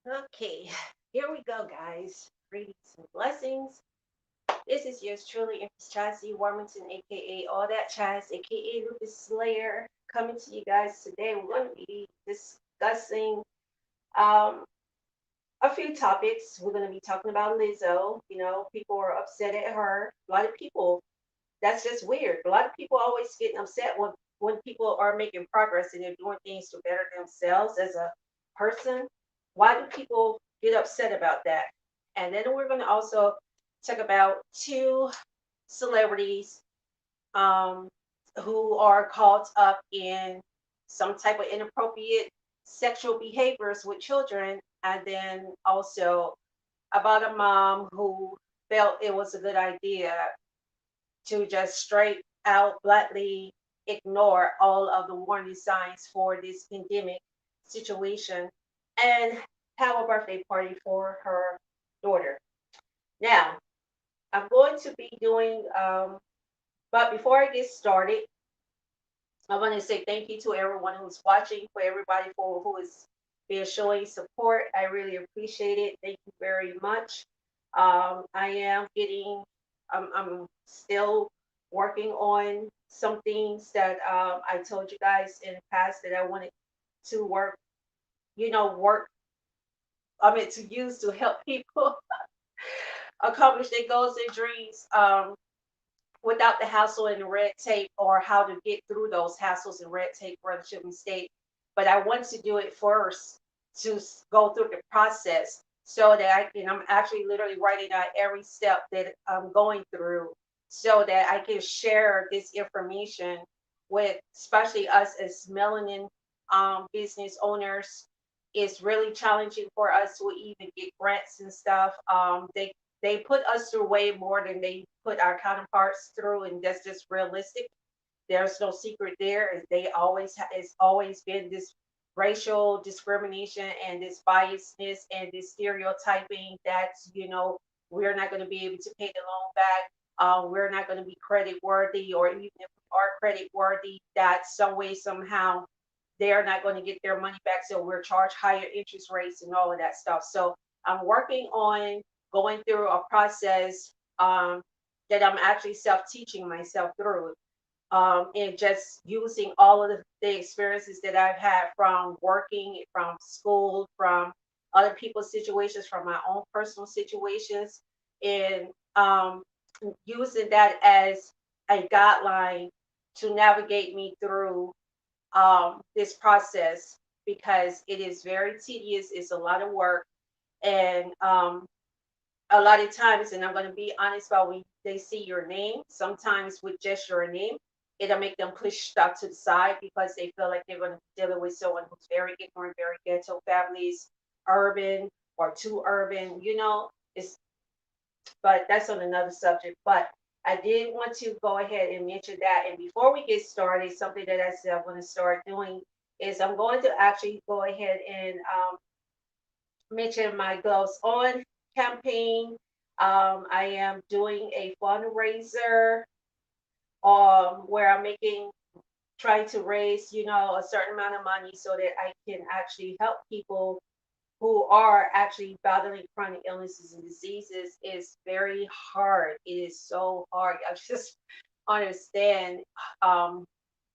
Okay, here we go, guys. Greetings and blessings. This is yours truly, Empress Chassie Warmington, aka All That Chaz, aka Lucas Slayer, coming to you guys today. We're going to be discussing um, a few topics. We're going to be talking about Lizzo. You know, people are upset at her. A lot of people, that's just weird. A lot of people always getting upset when people are making progress and they're doing things to better themselves as a person. Why do people get upset about that? And then we're going to also talk about two celebrities um, who are caught up in some type of inappropriate sexual behaviors with children, and then also about a mom who felt it was a good idea to just straight out bluntly ignore all of the warning signs for this pandemic situation and have a birthday party for her daughter. Now, I'm going to be doing, but before I get started, I want to say thank you to everyone who's watching, for everybody for who is been showing support. I really appreciate it. Thank you very much. I am getting, I'm still working on some things that I told you guys in the past that I wanted to work, work, I mean, to use to help people accomplish their goals and dreams. Without the hassle and the red tape, or how to get through those hassles and red tape relationship mistake. But I want to do it first to go through the process so that I'm actually literally writing out every step that I'm going through so that I can share this information with especially us as melanin business owners. It's really challenging for us to even get grants and stuff. They put us through way more than they put our counterparts through, and that's just realistic. There's no secret there. They always it's always been this racial discrimination and this biasness and this stereotyping that's we're not going to be able to pay the loan back. We're not going to be credit worthy, or even if we are credit worthy, that some way somehow they're not going to get their money back. So we're charged higher interest rates and all of that stuff. So I'm working on going through a process that I'm actually self teaching myself through, and just using all of the experiences that I've had from working, from school, from other people's situations, from my own personal situations, and using that as a guideline to navigate me through this process, because it is very tedious. It's a lot of work, and a lot of times, and I'm going to be honest about when they see your name, sometimes with just your name, it'll make them push stuff to the side because they feel like they're going to be dealing with someone who's very ignorant, very ghetto families, urban or too urban, it's, but that's on another subject. But I did want to go ahead and mention that. And before we get started, something that I said I'm going to start doing is I'm going to actually go ahead and mention my Gloves On campaign. I am doing a fundraiser where I'm trying to raise, a certain amount of money so that I can actually help people who are actually battling chronic illnesses and diseases. Is very hard. It is so hard. I just understand um,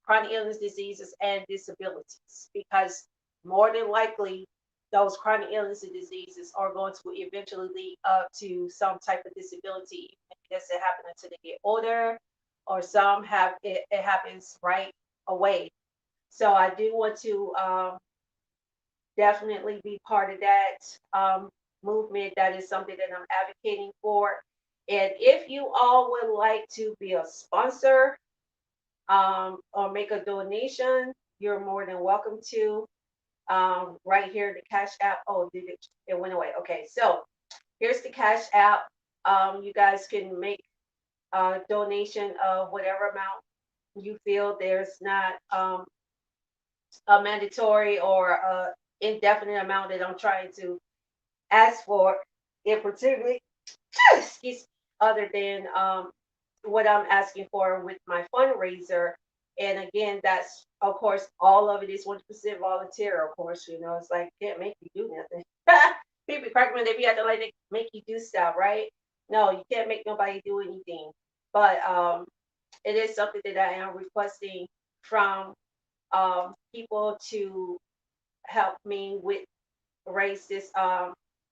chronic illness diseases and disabilities, because more than likely those chronic illness and diseases are going to eventually lead up to some type of disability. It doesn't happen until they get older, or some have it happens right away. So I do want to definitely be part of that movement. That is something that I'm advocating for. And if you all would like to be a sponsor or make a donation, you're more than welcome to. Right here, the Cash App. Oh, it went away? Okay, so here's the Cash App. You guys can make a donation of whatever amount you feel. There's not a mandatory or a indefinite amount that I'm trying to ask for in particularly, excuse, other than what I'm asking for with my fundraiser. And again, that's of course all of it is 100% volunteer. Of course, it's like can't make you do nothing. People crack when they be acting like they make you do stuff, right? No, you can't make nobody do anything. But it is something that I am requesting from people to help me with raise this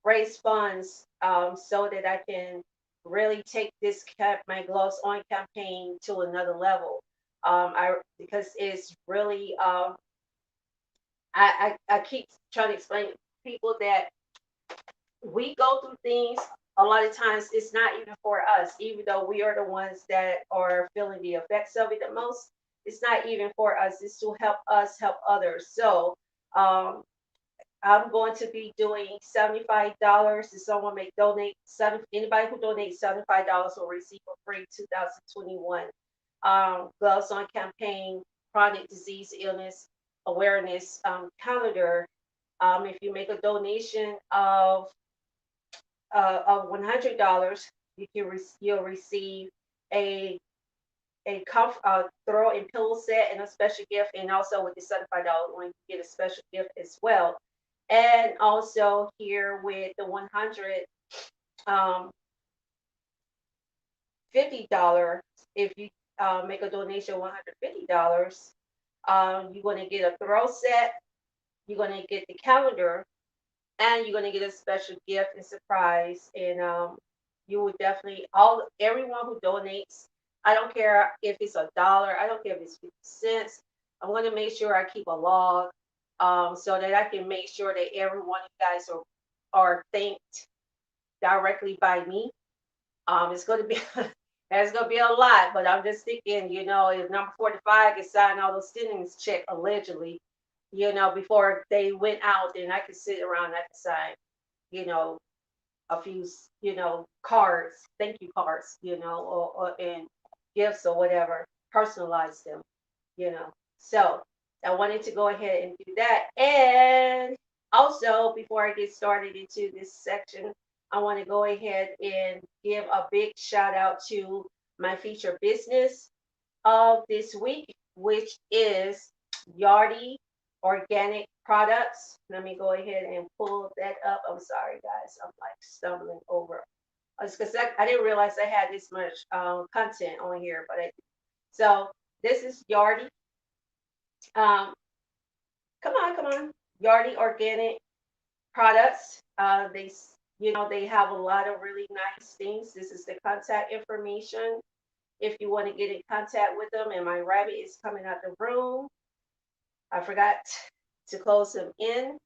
raise funds so that I can really take this my gloves on campaign to another level. I because it's really I keep trying to explain to people that we go through things a lot of times it's not even for us, even though we are the ones that are feeling the effects of it the most. It's not even for us, it's to help us help others. So um, I'm going to be doing $75 if someone may donate anybody who donates $75 will receive a free 2021 gloves on campaign chronic disease illness awareness calendar. If you make a donation of $100, you'll receive a throw and pillow set and a special gift, and also with the $75 one, you get a special gift as well. And also here with the 100 um, $50, if you make a donation of $150, you're going to get a throw set, you're going to get the calendar, and you're going to get a special gift and surprise. And you would definitely everyone who donates. I don't care if it's $1. I don't care if it's 50 cents. I'm going to make sure I keep a log so that I can make sure that every one of you guys are thanked directly by me. It's going to be there's going to be a lot, but I'm just thinking, if number 45 can sign all those stimulus check allegedly, before they went out, then I could sit around and I could sign, you know, a few, cards, thank you cards, or and gifts or whatever, personalize them, you know. So I wanted to go ahead and do that. And also, before I get started into this section, I want to go ahead and give a big shout out to my featured business of this week, which is Yardy Organic Products. Let me go ahead and pull that up. I'm sorry, guys. I'm like stumbling over. It's because I didn't realize I had this much content on here, but so this is Yardy. Um, come on. Yardy Organic Products. They have a lot of really nice things. This is the contact information if you want to get in contact with them. And my rabbit is coming out the room. I forgot to close him in,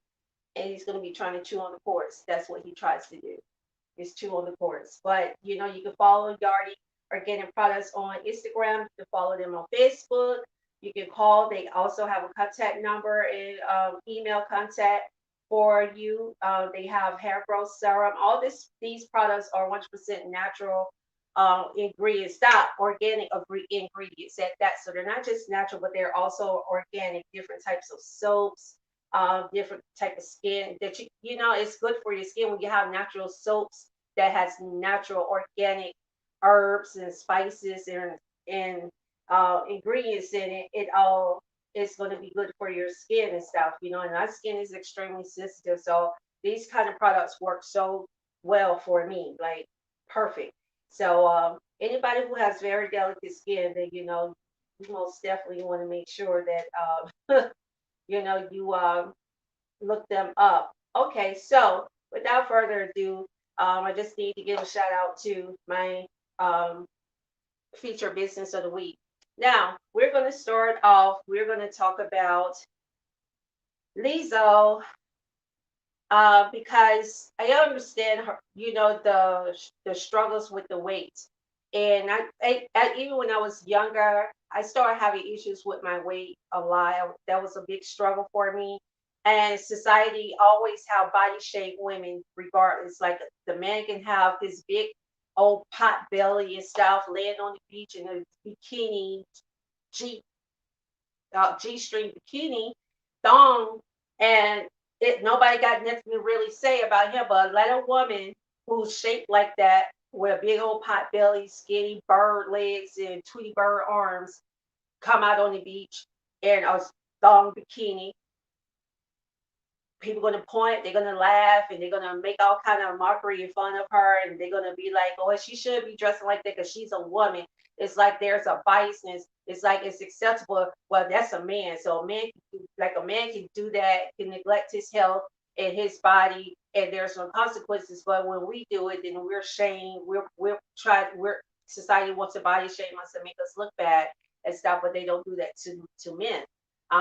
and he's going to be trying to chew on the cords. That's what he tries to do, is chew on the cords. But you can follow Yardy Organic Products on Instagram. You can follow them on Facebook. You can call. They also have a contact number and email contact for you. They have hair growth serum. These products are 100% natural ingredients, not organic ingredients at that. So they're not just natural, but they're also organic, different types of soaps, different type of skin that it's good for your skin when you have natural soaps that has natural organic herbs and spices and ingredients in it. It all is going to be good for your skin and stuff, and our skin is extremely sensitive. So these kind of products work so well for me, like perfect. So anybody who has very delicate skin, then you most definitely want to make sure that you look them up. Okay, so without further ado, I just need to give a shout out to my um, feature business of the week. Now we're going to start off. We're going to talk about Lizzo because I understand her, the struggles with the weight. And even when I was younger, I started having issues with my weight a lot. That was a big struggle for me. And society always have body shape women, regardless. Like the man can have this big old pot belly and stuff, laying on the beach in a bikini, G G-string bikini, thong, and nobody got nothing to really say about him. But let a woman who's shaped like that, with a big old pot belly, skinny bird legs, and Tweety bird arms, come out on the beach in a thong bikini, people going to point, they're going to laugh, and they're going to make all kind of mockery and fun of her, and they're going to be like, oh, she should be dressing like that because she's a woman. It's like there's a biasness. It's like it's acceptable. Well, that's a man, so a man can do, like a man can do that, can neglect his health and his body, and there's no consequences. But when we do it, then we're shamed. We're society wants to body shame us and make us look bad and stuff, but they don't do that to men.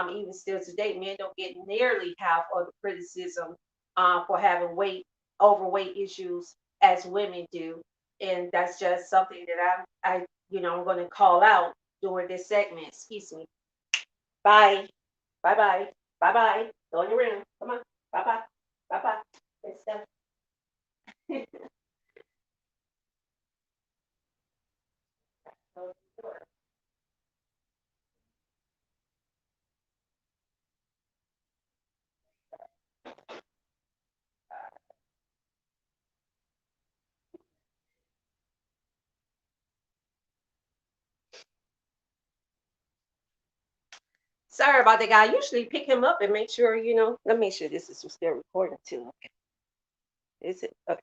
Even still today, men don't get nearly half of the criticism for having overweight issues as women do, and that's just something that I'm going to call out during this segment. Excuse me. Bye, bye, bye, bye, bye. Go in your room. Come on. Bye, bye, bye, bye. It's done. Sorry about that, guy. I usually pick him up and make sure, let me make sure this is still recording too. Okay. Is it? Okay.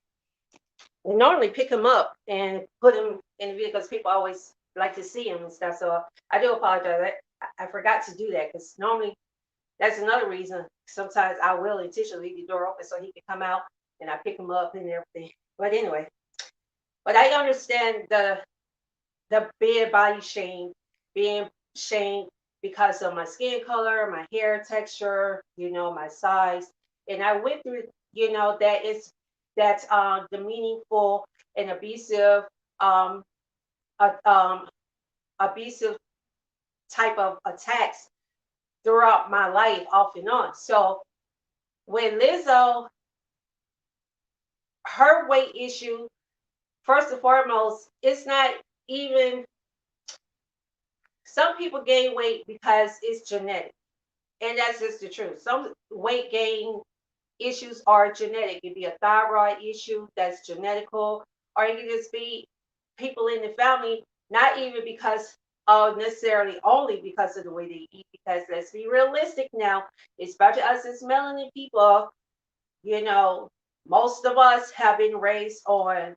We normally pick him up and put him in the video because people always like to see him and stuff. So I do apologize. I forgot to do that because normally that's another reason. Sometimes I will intentionally leave the door open so he can come out and I pick him up and everything. But anyway, but I understand the big body shame, being shamed because of my skin color, my hair texture, my size. And I went through, that it's that's the meaningful and um, uh, um, abusive type of attacks throughout my life, off and on. So when Lizzo, her weight issue, first and foremost, it's not even. Some people gain weight because it's genetic, and that's just the truth. Some weight gain issues are genetic. It could be a thyroid issue that's genetical, or it could just be people in the family, not even because of necessarily only because of the way they eat. Because let's be realistic now, especially us as melanin people, you know, most of us have been raised on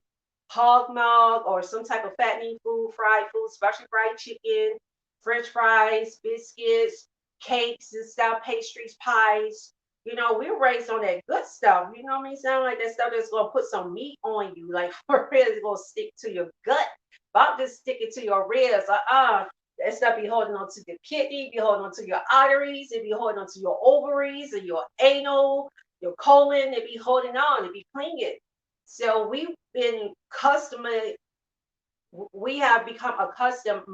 hog milk or some type of fattening food, fried food, especially fried chicken, French fries, biscuits, cakes and stuff, pastries, pies. We were raised on that good stuff. You know what I mean? Sound like that stuff that's gonna put some meat on you, like for real, it's gonna stick to your gut. About to stick it to your ribs. That stuff be holding on to your kidney, be holding on to your arteries, it be holding on to your ovaries and your anal, your colon, it be holding on, it be clinging. So we've been accustomed, we have become accustomed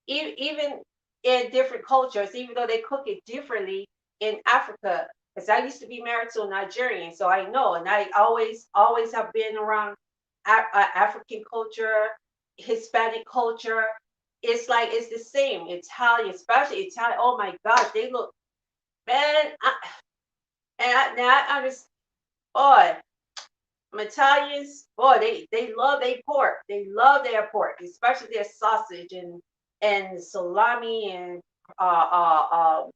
even in different cultures, even though they cook it differently in Africa. Because I used to be married to a Nigerian, so I know, and I always have been around African culture, Hispanic culture. It's like it's the same. Italian, especially Italian. Oh my gosh, they look, man. Now I understand. Boy, Italians, boy, they love their pork. They love their pork, especially their sausage and salami and uh uh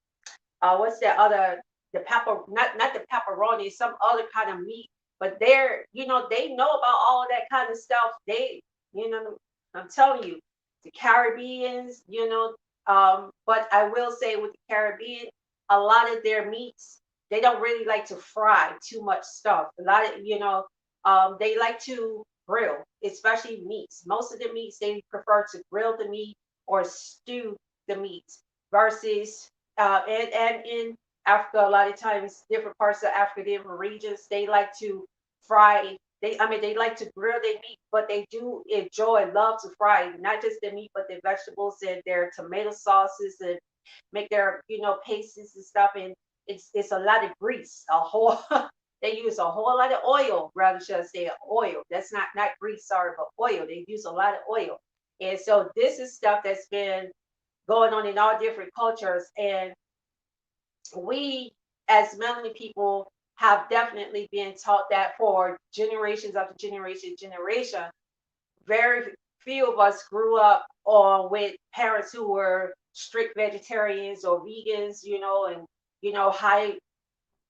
uh, what's that other, the pepper, not the pepperoni, some other kind of meat. But they know about all of that kind of stuff. You know, I'm telling you, the Caribbeans, but I will say with the Caribbean, a lot of their meats, they don't really like to fry too much stuff. A lot of, they like to grill, especially meats. Most of the meats, they prefer to grill the meat or stew the meat versus and in Africa, a lot of times, different parts of Africa, different regions, they like to fry. They like to grill their meat, but they do enjoy, love to fry not just the meat, but the vegetables and their tomato sauces and make their, pastes and stuff. And it's a lot of grease, a whole. They use a whole lot of oil, rather should I say oil. That's not grease, sorry, but oil. They use a lot of oil, and so this is stuff that's been going on in all different cultures. And we, as melanin people, have definitely been taught that for generations after generation. Very few of us grew up with parents who were strict vegetarians or vegans, and high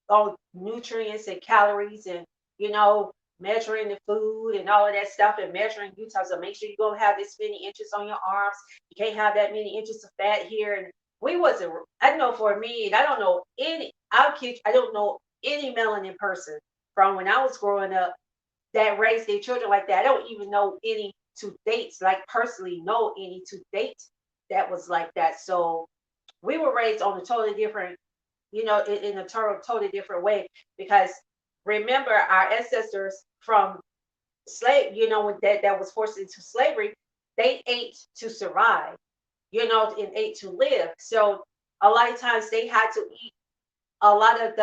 all nutrients and calories and you know measuring the food and all of that stuff and measuring you talk so make sure you don't have this many inches on your arms. You can't have that many inches of fat here. And we wasn't. I know for me, and I don't know any. I don't know any melanin person from when I was growing up that raised their children like that. I don't even know any to dates, like personally know any to date that was like that. So we were raised on a totally different, in a totally different way because remember our ancestors from slave, when that was forced into slavery, they ate to survive, and ate to live. So a lot of times they had to eat a lot of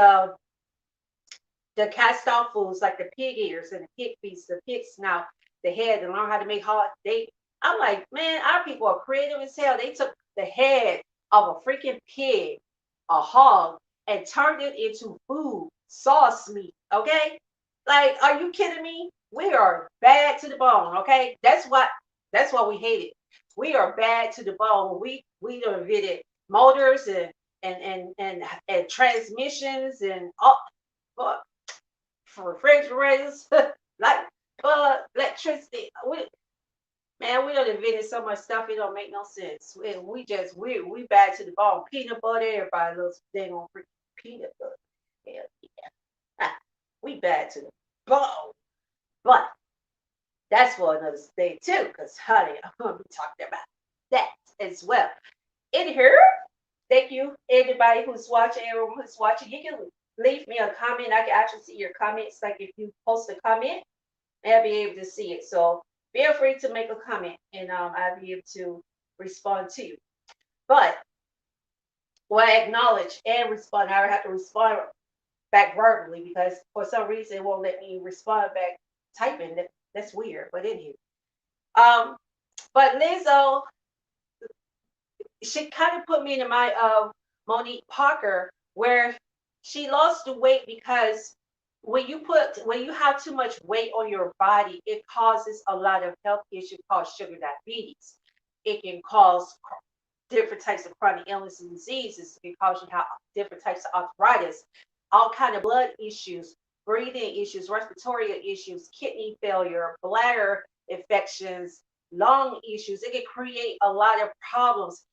the cast off foods like the pig ears and the pig feet, the pig snout, the head, and learn how to make hard. I'm like, man, our people are creative as hell. They took the head of a freaking pig, a hog, and turned it into food, sauce meat. Okay, like, are you kidding me? We are bad to the bone. Okay, that's why we hate it. We are bad to the bone. We done invented motors and transmissions and all for refrigerators, like electricity. Man, we done invented so much stuff it don't make no sense. We bad to the bone. Peanut butter, everybody loves dang on peanut butter. Hell yeah. We bad to the bone. But that's for another day too, because honey, I'm gonna be talking about that as well. In here, thank you everybody who's watching, everyone who's watching. You can leave me a comment. I can actually see your comments. Like if you post a comment, I'll be able to see it. So feel free to make a comment and I'll be able to respond to you. But well, I acknowledge and respond. I have to respond back verbally because for some reason it won't let me respond back typing. That's weird, but anyway. Um, but Lizzo, she kind of put me in the mind of Monique Parker, where she lost the weight because when you have too much weight on your body, it causes a lot of health issues called sugar diabetes. It can cause different types of chronic illness and diseases. It can cause you have different types of arthritis, all kind of blood issues, breathing issues, respiratory issues, kidney failure, bladder infections, lung issues. It can create a lot of problems,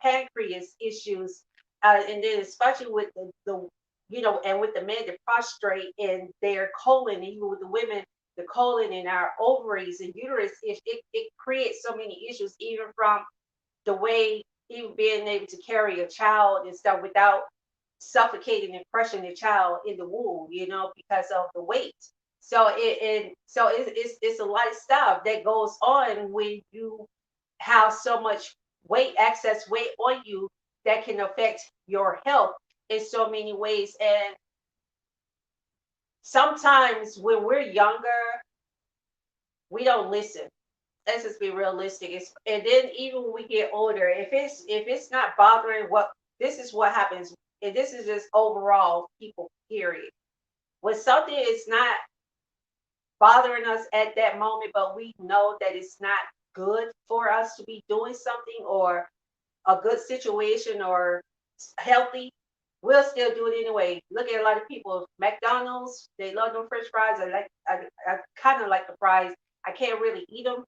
pancreas issues, and then especially with and with the men that prostrate in their colon, and even with the women, the colon and our ovaries and uterus, it creates so many issues, even from the way even being able to carry a child and stuff without suffocating and crushing the child in the womb, because of the weight. So it's a lot of stuff that goes on when you have so much weight, excess weight on you that can affect your health in so many ways. And sometimes when we're younger, we don't listen. Let's just be realistic. And then even when we get older, if it's not bothering what this is what happens, and this is just overall people, period. When something is not bothering us at that moment, but we know that it's not good for us to be doing something or a good situation or healthy, we'll still do it anyway. Look at a lot of people. McDonald's, they love them French fries. I kind of like the fries. I can't really eat them.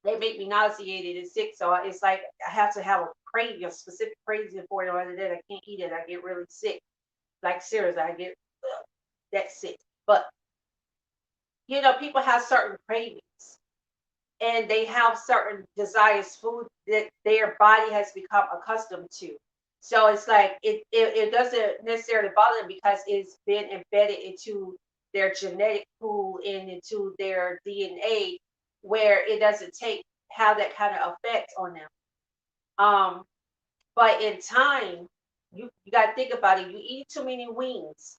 They make me nauseated and sick. So it's like I have to have a craving, a specific craving for it. Other than that, I can't eat it. I get really sick. Like seriously, I get that sick. But people have certain cravings and they have certain desires food that their body has become accustomed to. So it's like it doesn't necessarily bother them because it's been embedded into their genetic pool and into their DNA where it doesn't take have that kind of effect on them. Um, but in time, you got to think about it. You eat too many wings.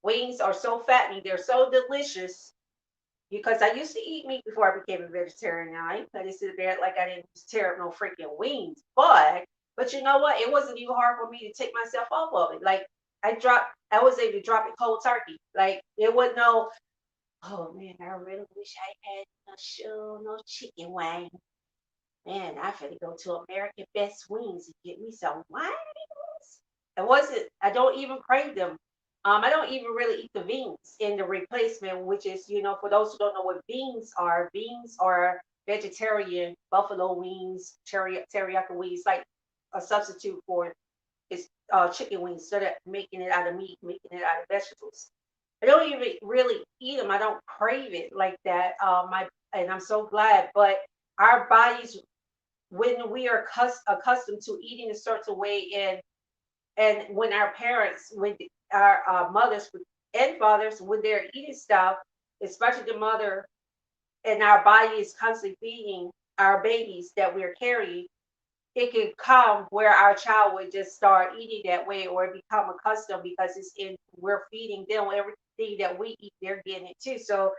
Wings are so fattening. They're so delicious because I used to eat meat before I became a vegetarian. Now I ain't gonna sit there like I didn't tear up no freaking wings. But you know what? It wasn't even hard for me to take myself off of it. Like I was able to drop it cold turkey. Like it wasn't no, oh man, I really wish I had no chicken wing. Man, I finna go to American Best Wings and get me some wings. I don't even crave them. I don't even really eat the beans in the replacement, which is, for those who don't know what beans are vegetarian buffalo wings, teriyaki wings, like a substitute for is chicken wings, instead of making it out of meat, making it out of vegetables. I don't even really eat them. I don't crave it like that. And I'm so glad. But our bodies, when we are accustomed to eating a certain way, and when our parents, when our mothers and fathers, when they're eating stuff, especially the mother, and our body is constantly feeding our babies that we're carrying, it can come where our child would just start eating that way or become accustomed because we're feeding them everything that we eat, they're getting it too. So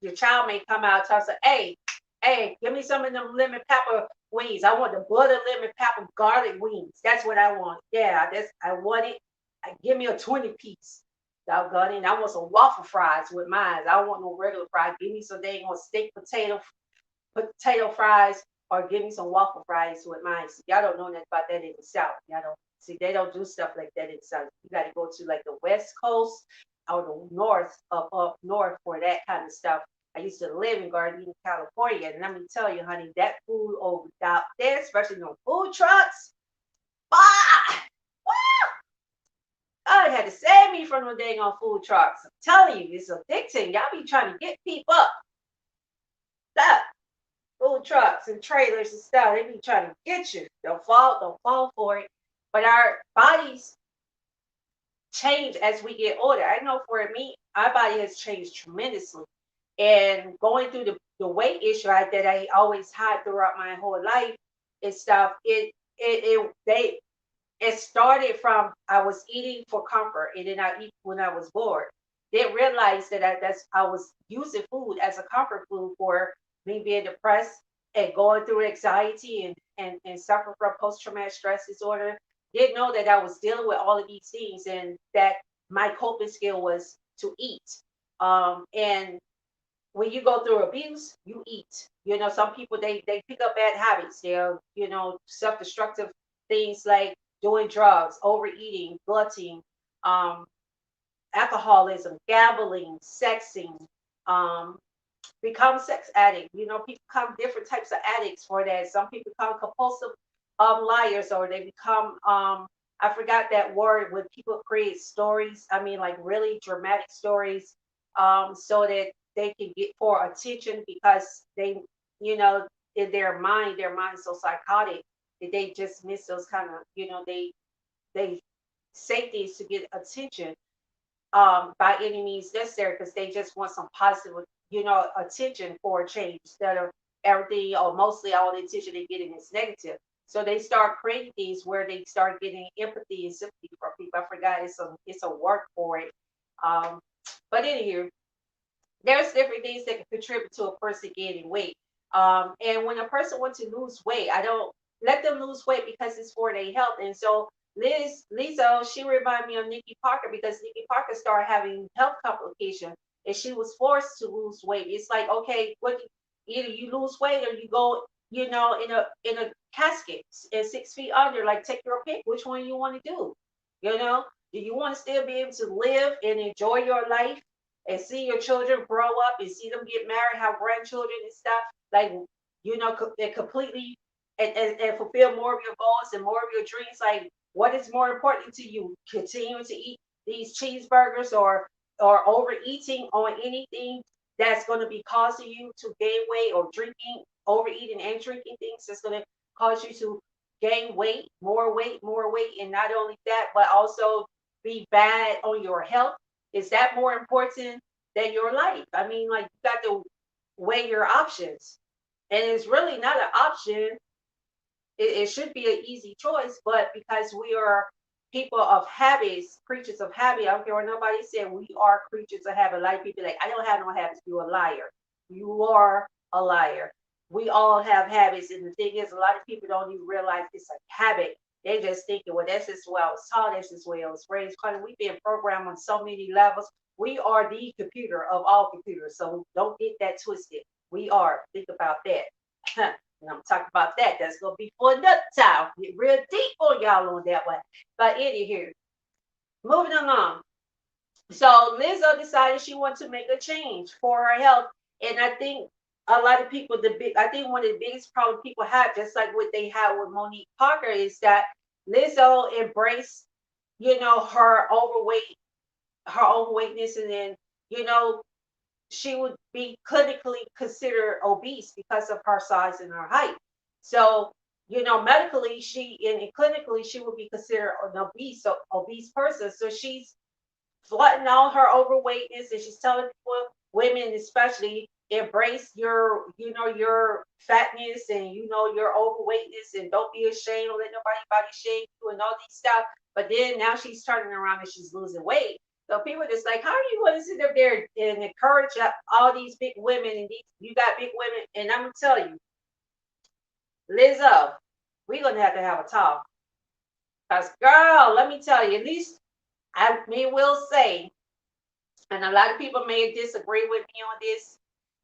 your child may come out and say, hey, give me some of them lemon pepper wings. I want the butter lemon pepper garlic wings. That's what I want. Yeah, I want it. Give me a 20 piece. Doggone it. I want some waffle fries with mine. I don't want no regular fries. Give me some dang on steak potato fries, or give me some waffle fries with mine. See, y'all don't know nothing about that in the South. Y'all don't see, they don't do stuff like that in the South. You got to go to like the West Coast or the North, up north for that kind of stuff. I used to live in Gardena, California, and let me tell you, honey, that food over out there, especially on food trucks, ah, God had to save me from the dang on food trucks. I'm telling you, it's addicting. Y'all be trying to get people up. Stop. Food trucks and trailers and stuff. They be trying to get you. Don't fall for it. But our bodies change as we get older. I know for me, our body has changed tremendously. And going through the weight issue that I always had throughout my whole life and stuff, it started from I was eating for comfort, and then I eat when I was bored. Didn't realize that I was using food as a comfort food for me being depressed and going through anxiety and suffering from post traumatic stress disorder. Didn't know that I was dealing with all of these things, and that my coping skill was to eat. And when you go through abuse, you eat. Some people they pick up bad habits. They're self-destructive things like doing drugs, overeating, glutting, um, alcoholism, gambling, sexing, um, become sex addict. People become different types of addicts for that. Some people become compulsive liars, or they become I forgot that word when people create stories. I mean, like really dramatic stories, so that they can get for attention because they, you know, in their mind is so psychotic that they just miss those kind of, they say things to get attention by any means necessary because they just want some positive, attention for a change instead of everything or mostly all the attention they're getting is negative. So they start creating things where they start getting empathy and sympathy from people. I forgot it's a word for it. Um, but anywho, there's different things that can contribute to a person gaining weight. And when a person wants to lose weight, I don't let them lose weight because it's for their health. And so Lizzo, she reminded me of Nikki Parker because Nikki Parker started having health complications and she was forced to lose weight. It's like, okay, either you lose weight or you go, in a casket and 6 feet under. Like, take your pick. Which one you want to do? You know, do you want to still be able to live and enjoy your life and see your children grow up and see them get married, have grandchildren and stuff? Like, and completely and fulfill more of your goals and more of your dreams. Like, what is more important to you? Continuing to eat these cheeseburgers or overeating on anything that's going to be causing you to gain weight, or overeating and drinking things that's going to cause you to gain weight, more weight, and not only that, but also be bad on your health. Is that more important than your life? I mean, like, you got to weigh your options, and it's really not an option. It should be an easy choice, but because we are people of habits, creatures of habit, I don't care what nobody said, we are creatures of habit. Like, people like, I don't have no habits. You're a liar. You are a liar. We all have habits, and the thing is, a lot of people don't even realize it's a habit. They just thinking, well, that's just the way I was taught, that's just the way I was raised. Kind of, we've been programmed on so many levels. We are the computer of all computers, so don't get that twisted. We are. Think about that. And I'm talking about that. That's gonna be for another time. Get real deep on y'all on that one. But anywho, moving along. So Lizzo decided she wanted to make a change for her health, and I think a lot of people, I think one of the biggest problems people have, just like what they had with Monique Parker, is that Lizzo embraced, her overweightness, and then, you know, she would be clinically considered obese because of her size and her height. So, medically, and clinically, she would be considered an obese person. So she's flaunting all her overweightness, and she's telling people, women especially, embrace your fatness, and your overweightness, and don't be ashamed, don't let nobody body shame you, and all these stuff. But then now she's turning around and she's losing weight. So people are just like, how are you going to sit up there and encourage all these big women, and you got big women? And I'm gonna tell you, Lizzo, we're gonna have a talk. Cause girl, let me tell you, at least will say, and a lot of people may disagree with me on this,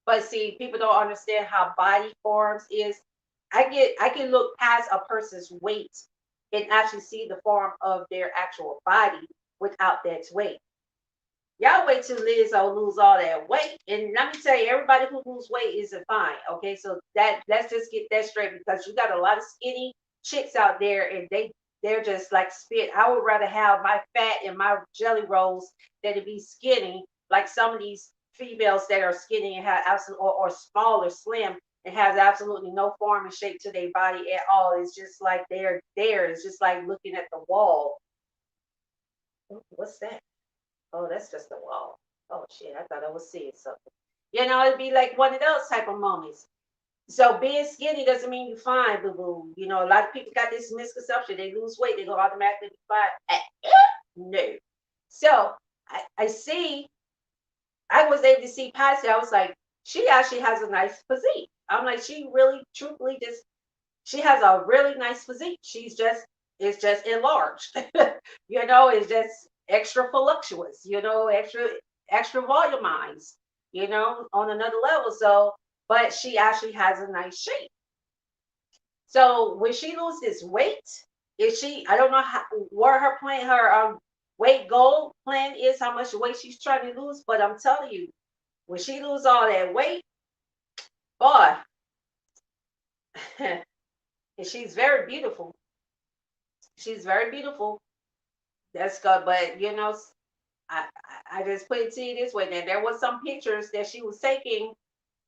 but see, people don't understand how body forms is. I can look past a person's weight and actually see the form of their actual body without that weight. Y'all wait till Lizzo lose all that weight, and let me tell you, everybody who lose weight isn't fine. Okay, so let's just get that straight, because you got a lot of skinny chicks out there, and they're just like spit. I would rather have my fat and my jelly rolls than to be skinny, like some of these females that are skinny and have absolute, or small or slim, and has absolutely no form and shape to their body at all. It's just like they're there. It's just like looking at the wall. Ooh, what's that? Oh, that's just a wall. Oh shit, I thought I was seeing something. It'd be like one of those type of moments. So being skinny doesn't mean you're fine, boo boo. A lot of people got this misconception. They lose weight, they go automatically be fine. No. So I see, I was able to see Patsy. I was like, she actually has a nice physique. I'm like, she really, truthfully, just she has a really nice physique. It's just enlarged. It's just extra voluptuous, extra volumized, on another level. So, but she actually has a nice shape. So when she loses this weight, I don't know where her plan, her weight goal plan is, how much weight she's trying to lose, but I'm telling you, when she loses all that weight, boy, and she's very beautiful. She's very beautiful. That's good, but I just put it to you this way. Then there was some pictures that she was taking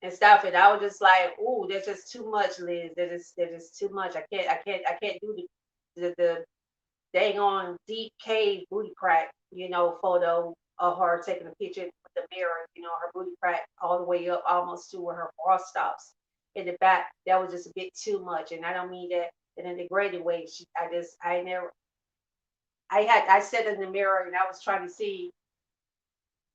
and stuff, and I was just like, "Ooh, there's just too much, Liz. There's too much. I can't do the dang on deep cave booty crack, photo of her taking a picture with the mirror, her booty crack all the way up almost to where her bra stops in the back. That was just a bit too much, and I don't mean that in a degraded way. I never, I sat in the mirror and I was trying to see,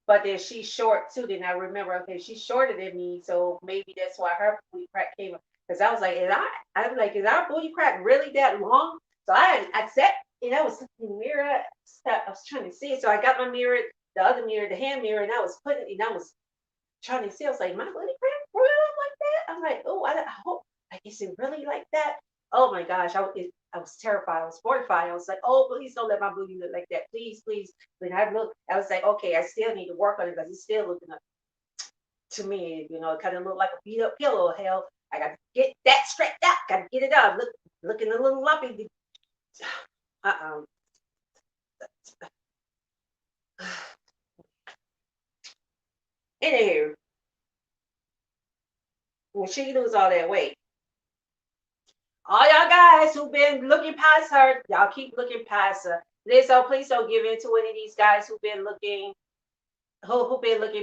but then she's short too. Then I remember, okay, she's shorter than me, so maybe that's why her booty crack came up. Because I was like, I was like, is our booty crack really that long? So I sat, I was looking in the mirror. I was trying to see it. So I got my mirror, the other mirror, the hand mirror, and I was putting it, and I was trying to see. I was like, my booty crack really like that? I'm like, oh, I hope, like, is it really like that? Oh my gosh, I was terrified. I was mortified. I was like, oh, please don't let my booty look like that. Please, please. When I looked, I was like, okay, I still need to work on it because it's still looking up to me. It kind of looked like a beat up pillow. Hell, I got to get that stretched out. Got to get it out. Looking a little lumpy. Uh-uh. Anywho, when she lose all that weight, all y'all guys who've been looking past her, y'all keep looking past her. Lizzo, please don't give in to any of these guys who've been looking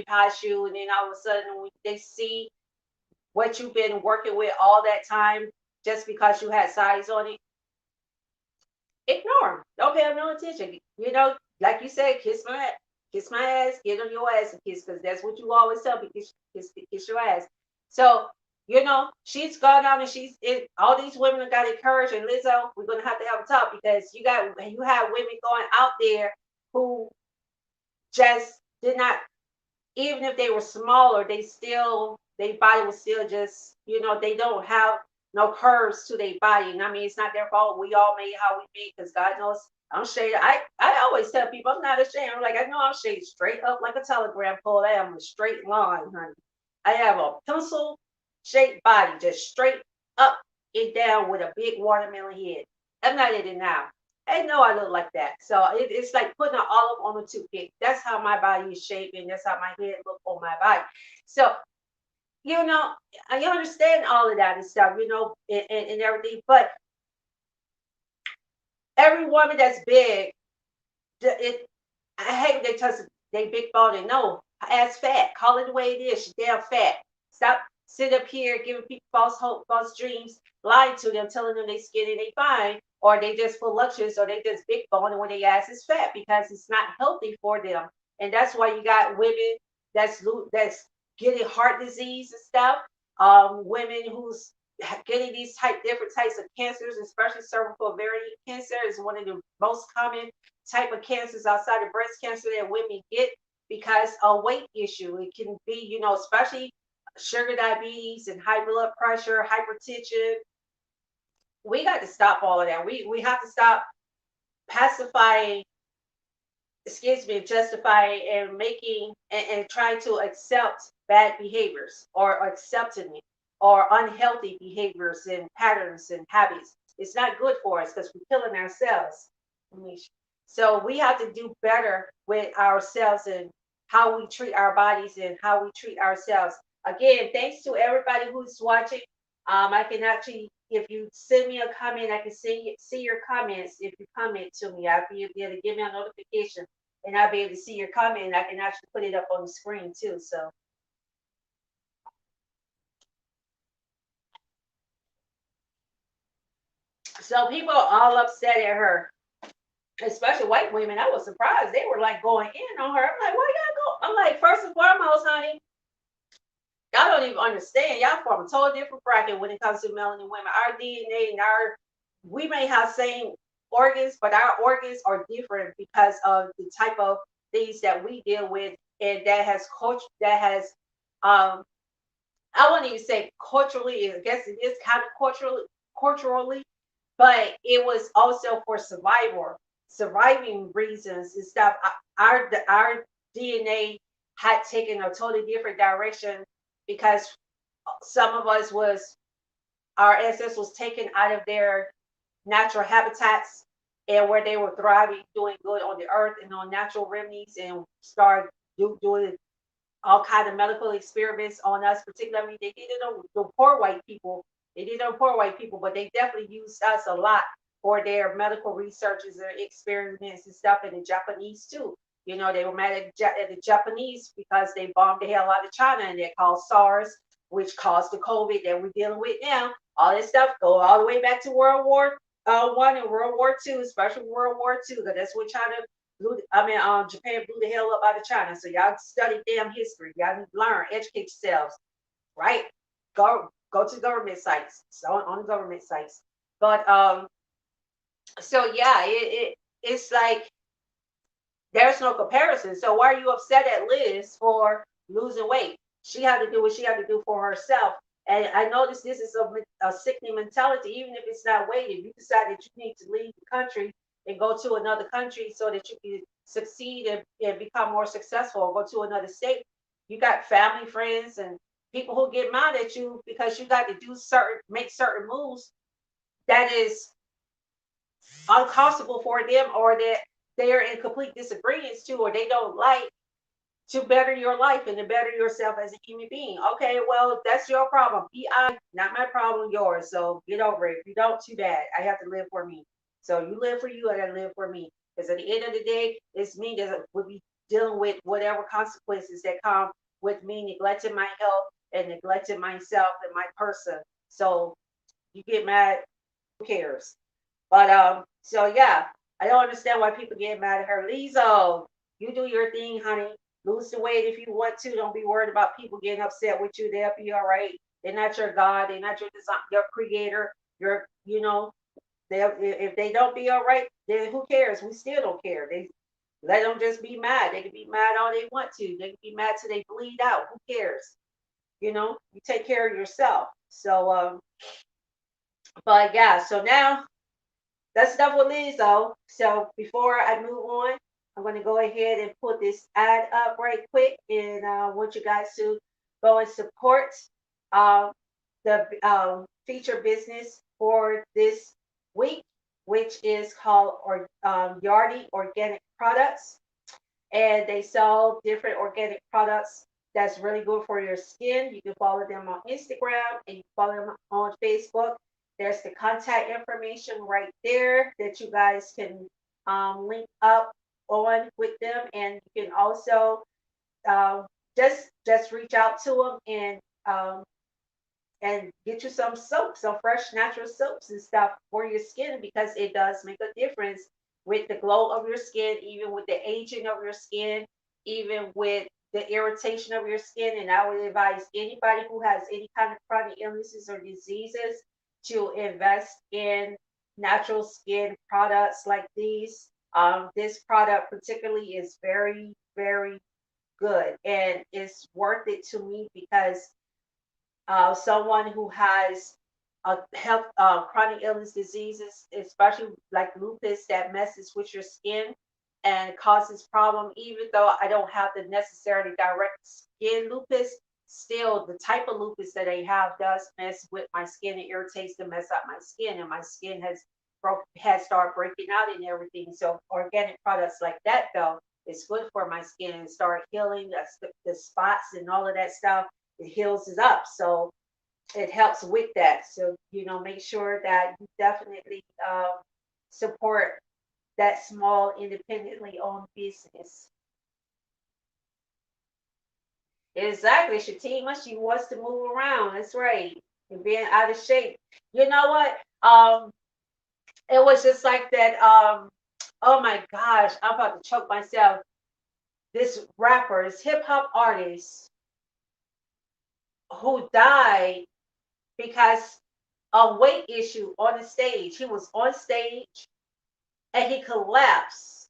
past you, and then all of a sudden when they see what you've been working with all that time, just because you had size on it, ignore them. Don't pay them no attention. Like you said, kiss my ass, get on your ass and kiss, because that's what you always tell me, kiss your ass. So, she's gone out and all these women have got encouraged, and Lizzo, we're gonna have to have a talk, because you have women going out there who just did not, even if they were smaller, their body was still just, they don't have no curves to their body. And I mean, it's not their fault. We all made how we made, because God knows I'm shaded. I always tell people I'm not ashamed. I'm like, I know I'm shaded straight up like a telegram pole. I am a straight line, honey. I have a pencil shaped body, just straight up and down with a big watermelon head. I'm not in it now. I know I look like that. So it's like putting an olive on a toothpick. That's how my body is shaped, and that's how my head look on my body. So you know, you understand all of that and stuff, and everything. But every woman that's big, it I hate when they tell us they big bone. No, ass fat. Call it the way it is. She damn fat. Stop sitting up here giving people false hope, false dreams, lying to them, telling them they skinny, they fine, or they just voluptuous, or they just big bone when their ass is fat because it's not healthy for them. And that's why you got women that's getting heart disease and stuff. Women who's getting these different types of cancers, especially cervical ovarian cancer, is one of the most common type of cancers outside of breast cancer that women get because a weight issue. It can be, especially sugar diabetes and high blood pressure, hypertension. We got to stop all of that. We have to stop pacifying, excuse me, justifying and making and trying to accept bad behaviors or accepting it or unhealthy behaviors and patterns and habits. It's not good for us because we're killing ourselves. So we have to do better with ourselves and how we treat our bodies and how we treat ourselves. Again, thanks to everybody who's watching. I can actually, if you send me a comment, I can see your comments. If you comment to me, I'll be able to give me a notification and I'll be able to see your comment. And I can actually put it up on the screen too. So people are all upset at her, especially white women. I was surprised. They were like going in on her. I'm like, why y'all go? I'm like, first and foremost, honey, y'all don't even understand. Y'all from a totally different bracket when it comes to melanin women. Our DNA and we may have same organs, but our organs are different because of the type of things that we deal with, and that has culture, that has, I wouldn't even say culturally. I guess it is kind of culturally, but it was also for surviving reasons and stuff. Our DNA had taken a totally different direction because some of us was our ancestors was taken out of their natural habitats and where they were thriving, doing good on the earth and on natural remedies, and started doing all kind of medical experiments on us. Particularly, they did it on the poor white people. They did it on poor white people, but they definitely used us a lot for their medical researches and experiments and stuff. And the Japanese too. They were mad at the Japanese because they bombed the hell out of China, and they caused SARS, which caused the COVID that we're dealing with now. All this stuff go all the way back to World War One and World War Two, especially World War Two, because that's when Japan blew the hell up out of China. So y'all study damn history. Y'all learn, educate yourselves, right? Go to government sites, so on government sites. But so yeah, it's like there's no comparison. So why are you upset at Liz for losing weight? She had to do what she had to do for herself. And I notice this is a sickening mentality, even if it's not weight. If you decide that you need to leave the country and go to another country so that you can succeed and become more successful, or go to another state, you got family, friends, and people who get mad at you because you got to make certain moves that is uncomfortable for them, or that they're in complete disagreement to, or they don't like, to better your life and to better yourself as a human being. Okay, well, that's your problem. Not my problem, yours. So get over it. If you don't, too bad. I have to live for me. So you live for you, I gotta live for me. Because at the end of the day, it's me that will be dealing with whatever consequences that come with me neglecting my health and neglecting myself and my person. So you get mad, who cares? But so yeah, I don't understand why people get mad at her. Lizzo, you do your thing, honey. Lose the weight if you want to. Don't be worried about people getting upset with you. They'll be all right. They're not your God. They're not your design, your creator. They if they don't be all right, then who cares? We still don't care. They let them just be mad. They can be mad all they want to. They can be mad till they bleed out. Who cares? You take care of yourself. So but yeah, so now that's enough with Lizzo. So before I move on, I'm going to go ahead and put this ad up right quick, and want you guys to go and support um, the feature business for this week, which is called Yardy Organic Products, and they sell different organic products that's really good for your skin. You can follow them on Instagram and you can follow them on Facebook. There's the contact information right there that you guys can link up on with them, and you can also um, just reach out to them um, and get you some soap, some fresh natural soaps and stuff for your skin, because it does make a difference with the glow of your skin, even with the aging of your skin, even with the irritation of your skin. And I would advise anybody who has any kind of chronic illnesses or diseases to invest in natural skin products like these. This product particularly is very, very good, and it's worth it to me because someone who has health chronic illness diseases, especially like lupus, that messes with your skin and causes problem. Even though I don't have the necessarily direct skin lupus, still the type of lupus that I have does mess with my skin and irritates to mess up my skin, and my skin has started breaking out and everything. So organic products like that though, it's good for my skin and start healing the spots and all of that stuff. It heals it up. So it helps with that. So, make sure that you definitely support that small, independently owned business. Exactly. Shatima, she wants to move around. That's right. And being out of shape. You know what? It was just like that. Oh my gosh, I'm about to choke myself. This rapper, this hip hop artist who died because a weight issue on the stage. He was on stage and he collapsed.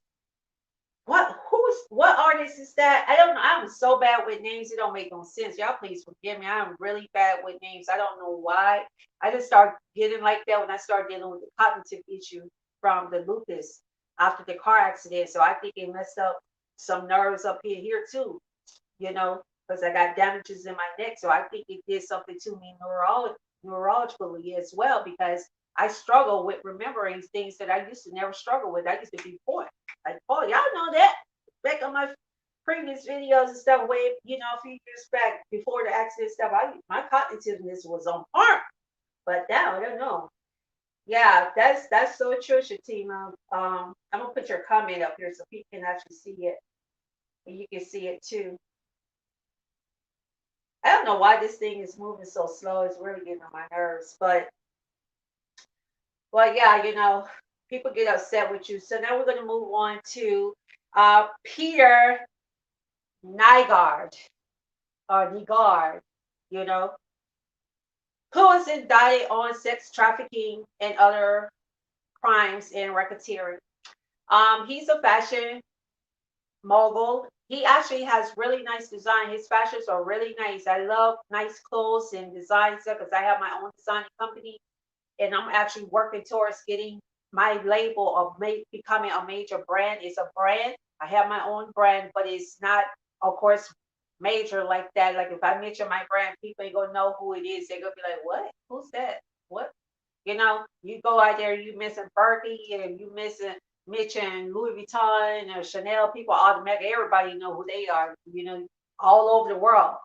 What artist is that? I don't know. I'm so bad with names, it don't make no sense. Y'all please forgive me. I'm really bad with names. I don't know why. I just started getting like that when I started dealing with the cognitive issue from the lupus after the car accident. So I think it messed up some nerves up here too, because I got damages in my neck. So I think it did something to me neurologically as well, because I struggle with remembering things that I used to never struggle with. I used to be poor. Like, oh, y'all know that. Back on my previous videos and stuff, way, a few years back before the accident stuff, my cognitiveness was on point. But now I don't know. Yeah, that's so true, Shatima. I'm gonna put your comment up here so people can actually see it, and you can see it too. I don't know why this thing is moving so slow. It's really getting on my nerves. But yeah, people get upset with you. So now we're gonna move on to Peter Nygard or Nygard, you know, who was indicted on sex trafficking and other crimes and racketeering. He's a fashion mogul. He actually has really nice design. His fashions are really nice. I love nice clothes and designs because I have my own design company, and I'm actually working towards getting my label of becoming a major brand. It's a brand. I have my own brand, but it's not, of course, major like that. Like if I mention my brand, people ain't gonna know who it is. They're gonna be like, "What? Who's that? What?" You go out there, you missing Berkeley and you missing Mitch and Louis Vuitton or Chanel, people automatically, everybody know who they are, all over the world.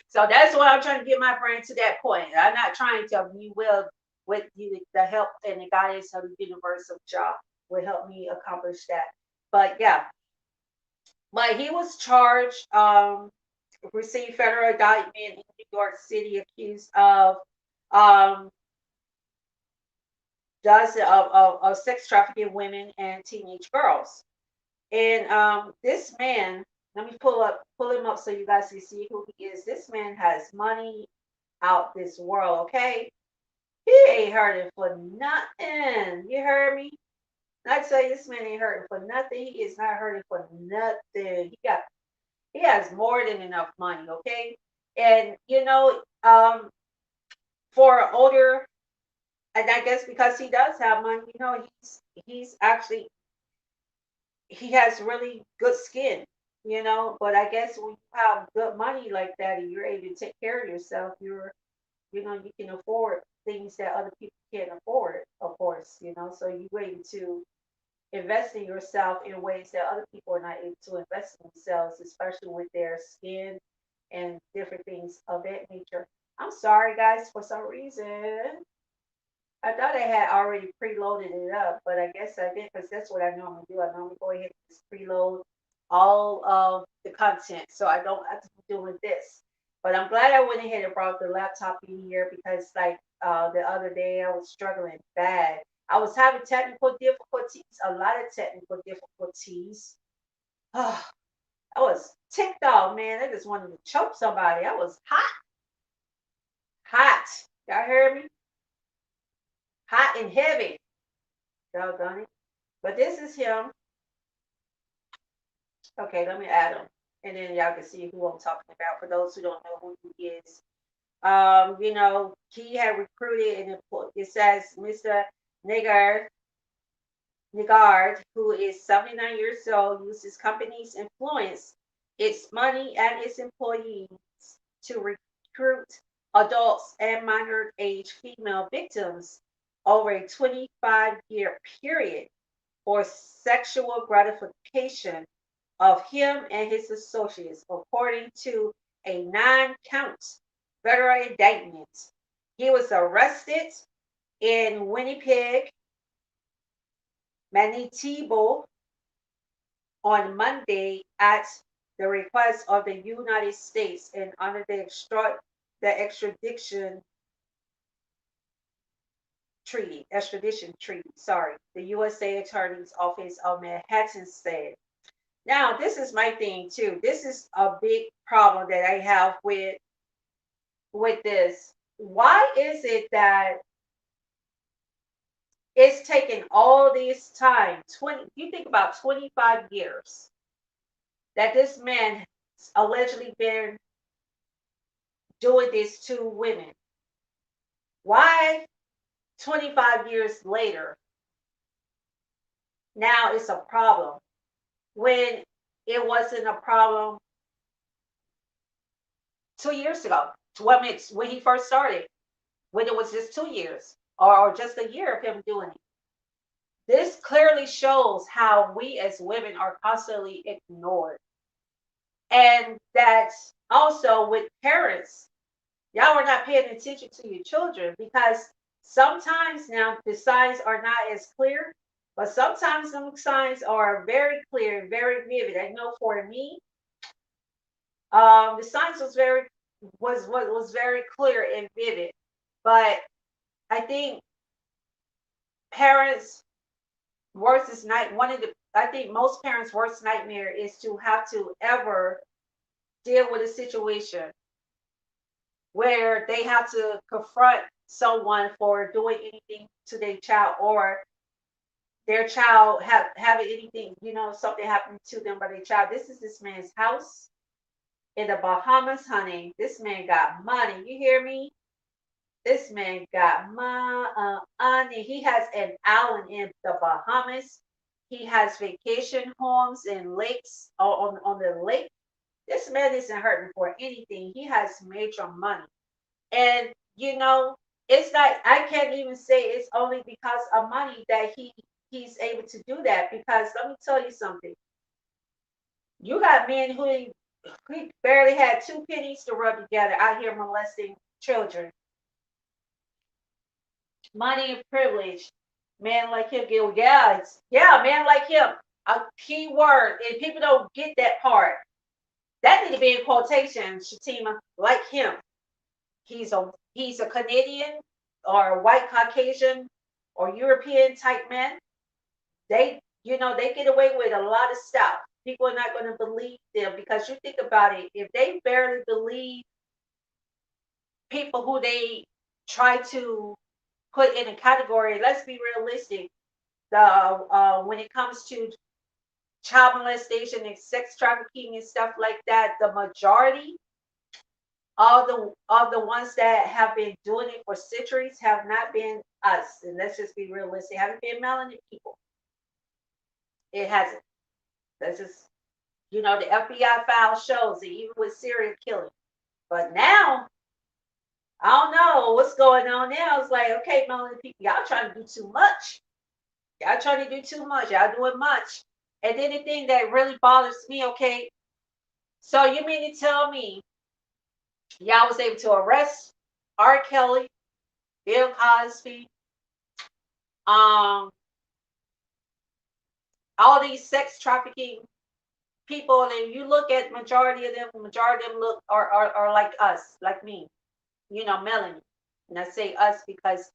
So that's why I'm trying to get my brand to that point. I'm not trying to be well with you, the help and the guidance of the universe of job will help me accomplish that. But yeah, but he was charged, received federal indictment in New York City, accused of um, of sex trafficking women and teenage girls. And this man, let me pull him up so you guys can see who he is. This man has money out this world, okay? He ain't hurting for nothing. You heard me? I tell you, this man ain't hurting for nothing. He is not hurting for nothing. He has more than enough money, okay? And for older And I guess because he does have money, he's actually he has really good skin, But I guess when you have good money like that and you're able to take care of yourself, you can afford things that other people can't afford, of course, So you're able to invest in yourself in ways that other people are not able to invest in themselves, especially with their skin and different things of that nature. I'm sorry, guys, for some reason. I thought I had already preloaded it up, but I guess I did because that's what I normally do. I normally go ahead and just preload all of the content so I don't have to be doing this. But I'm glad I went ahead and brought the laptop in here because, like the other day, I was struggling bad. I was having technical difficulties, a lot of technical difficulties. I was ticked off, man. I just wanted to choke somebody. I was hot, hot. Y'all hear me? Hot and heavy. Doggone it. But this is him. Okay, let me add him. And then y'all can see who I'm talking about for those who don't know who he is. He had recruited and it says Mr. Nygard, Nygard, who is 79 years old, used his company's influence, its money, and its employees to recruit adults and minor age female victims over a 25-year period for sexual gratification of him and his associates, according to a 9-count federal indictment. He was arrested in Winnipeg, Manitoba on Monday at the request of the United States and under the extradition treaty, the USA Attorney's Office of Manhattan said. Now, this is my thing too. This is a big problem that I have with this. Why is it that it's taken all this time, you think about 25 years that this man allegedly been doing this to women. Why 25 years later now it's a problem when it wasn't a problem 2 years ago? When he first started, when it was just 2 years or just a year of him doing it. This clearly shows how we as women are constantly ignored. And that also with parents, y'all are not paying attention to your children because sometimes now the signs are not as clear, but sometimes some signs are very clear, very vivid. I know for me, the signs was very clear and vivid, but I think parents worst night one of the I think most parents' worst nightmare is to have to ever deal with a situation where they have to confront someone for doing anything to their child or their child having anything, something happening to them by their child. This is this man's house in the Bahamas, honey. This man got money. You hear me? This man got money. He has an island in the Bahamas. He has vacation homes and lakes on the lake. This man isn't hurting for anything. He has major money. And it's not I can't even say it's only because of money that he's able to do that. Because let me tell you something. You got men who barely had 2 pennies to rub together out here molesting children. Money and privilege. Man like him get yeah, man like him. A key word, and people don't get that part. That need to be in quotation, Shatima, like him. He's a Canadian or a white Caucasian or European type man. They get away with a lot of stuff. People are not going to believe them because you think about it, if they barely believe people who they try to put in a category, let's be realistic. When it comes to child molestation and sex trafficking and stuff like that, the majority all the ones that have been doing it for centuries have not been us. And let's just be realistic. Haven't been melanin people. It hasn't. That's just the FBI file shows it, even with serial killing. But now, I don't know what's going on now. It's like, okay, melanin people, y'all trying to do too much. Y'all trying to do too much. Y'all doing much. And then the thing that really bothers me, okay, so you mean to tell me y'all was able to arrest R. Kelly, Bill Cosby, um, all these sex trafficking people, and you look at majority of them are like us, like me, Melanie. And I say us because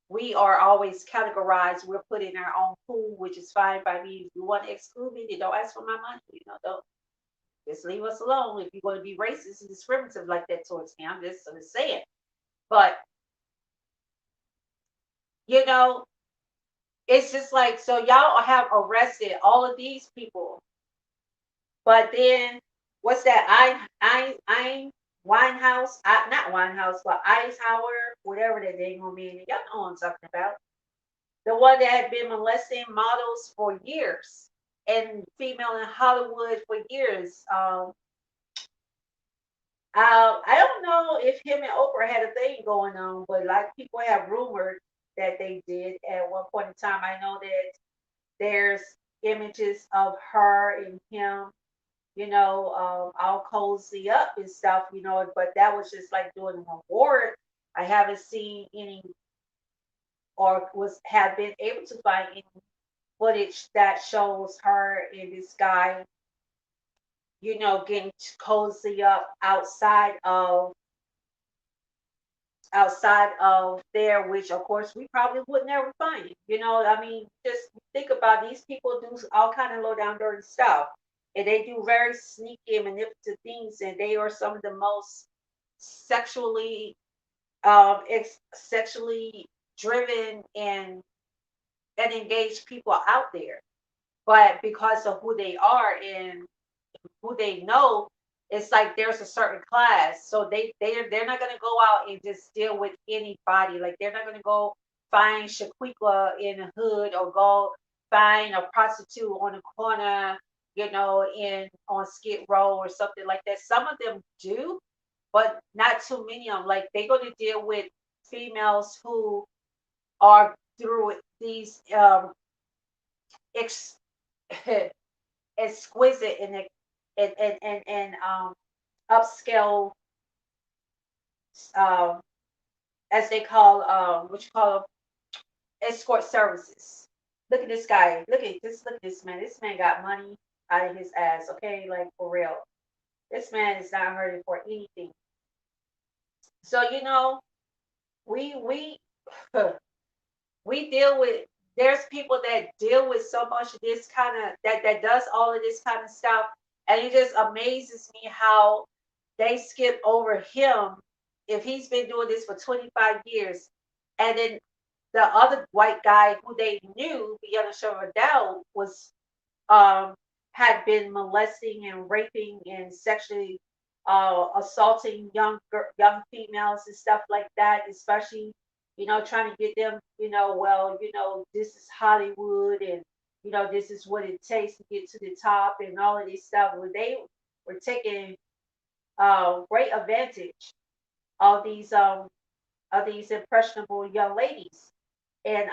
we are always categorized. We're put in our own pool, which is fine by me. If you want to exclude me, then don't ask for my money. Don't just leave us alone. If you're going to be racist and discriminative like that towards me, I'm just saying. But you know, it's just like so y'all have arrested all of these people, but then what's that? I Winehouse, not Winehouse, but Eisenhower, whatever that name gonna be. Y'all know what I'm talking about. The one that had been molesting models for years and female in Hollywood for years. I don't know if him and Oprah had a thing going on, but like people have rumored that they did at one point in time. I know that there's images of her and him, all cozy up and stuff, but that was just like doing an award. I haven't seen any or was have been able to find any footage that shows her and this guy, getting cozy up outside of there, which of course we probably would never find. I mean, just think about these people do all kind of low down dirty stuff, and they do very sneaky and manipulative things, and they are some of the most sexually sexually driven and engaged people out there. But because of who they are and who they know, it's like there's a certain class. So they're not gonna go out and just deal with anybody. Like they're not gonna go find Shaquiqua in the hood or go find a prostitute on the corner, in on Skid Row or something like that. Some of them do, but not too many of them. Like they're gonna deal with females who are through these ex- exquisite and upscale, um, as they call what you call them, escort services. Look at this guy. Look at this man. This man got money out of his ass. Okay, like for real. This man is not hurting for anything. So we we deal with there's people that deal with so much of this kind of that does all of this kind of stuff, and it just amazes me how they skip over him if he's been doing this for 25 years, and then the other white guy who they knew beyond a shadow of a doubt was um, had been molesting and raping and sexually assaulting young females and stuff like that, especially trying to get them, well, this is Hollywood and this is what it takes to get to the top and all of this stuff. Where they were taking great advantage of these impressionable young ladies and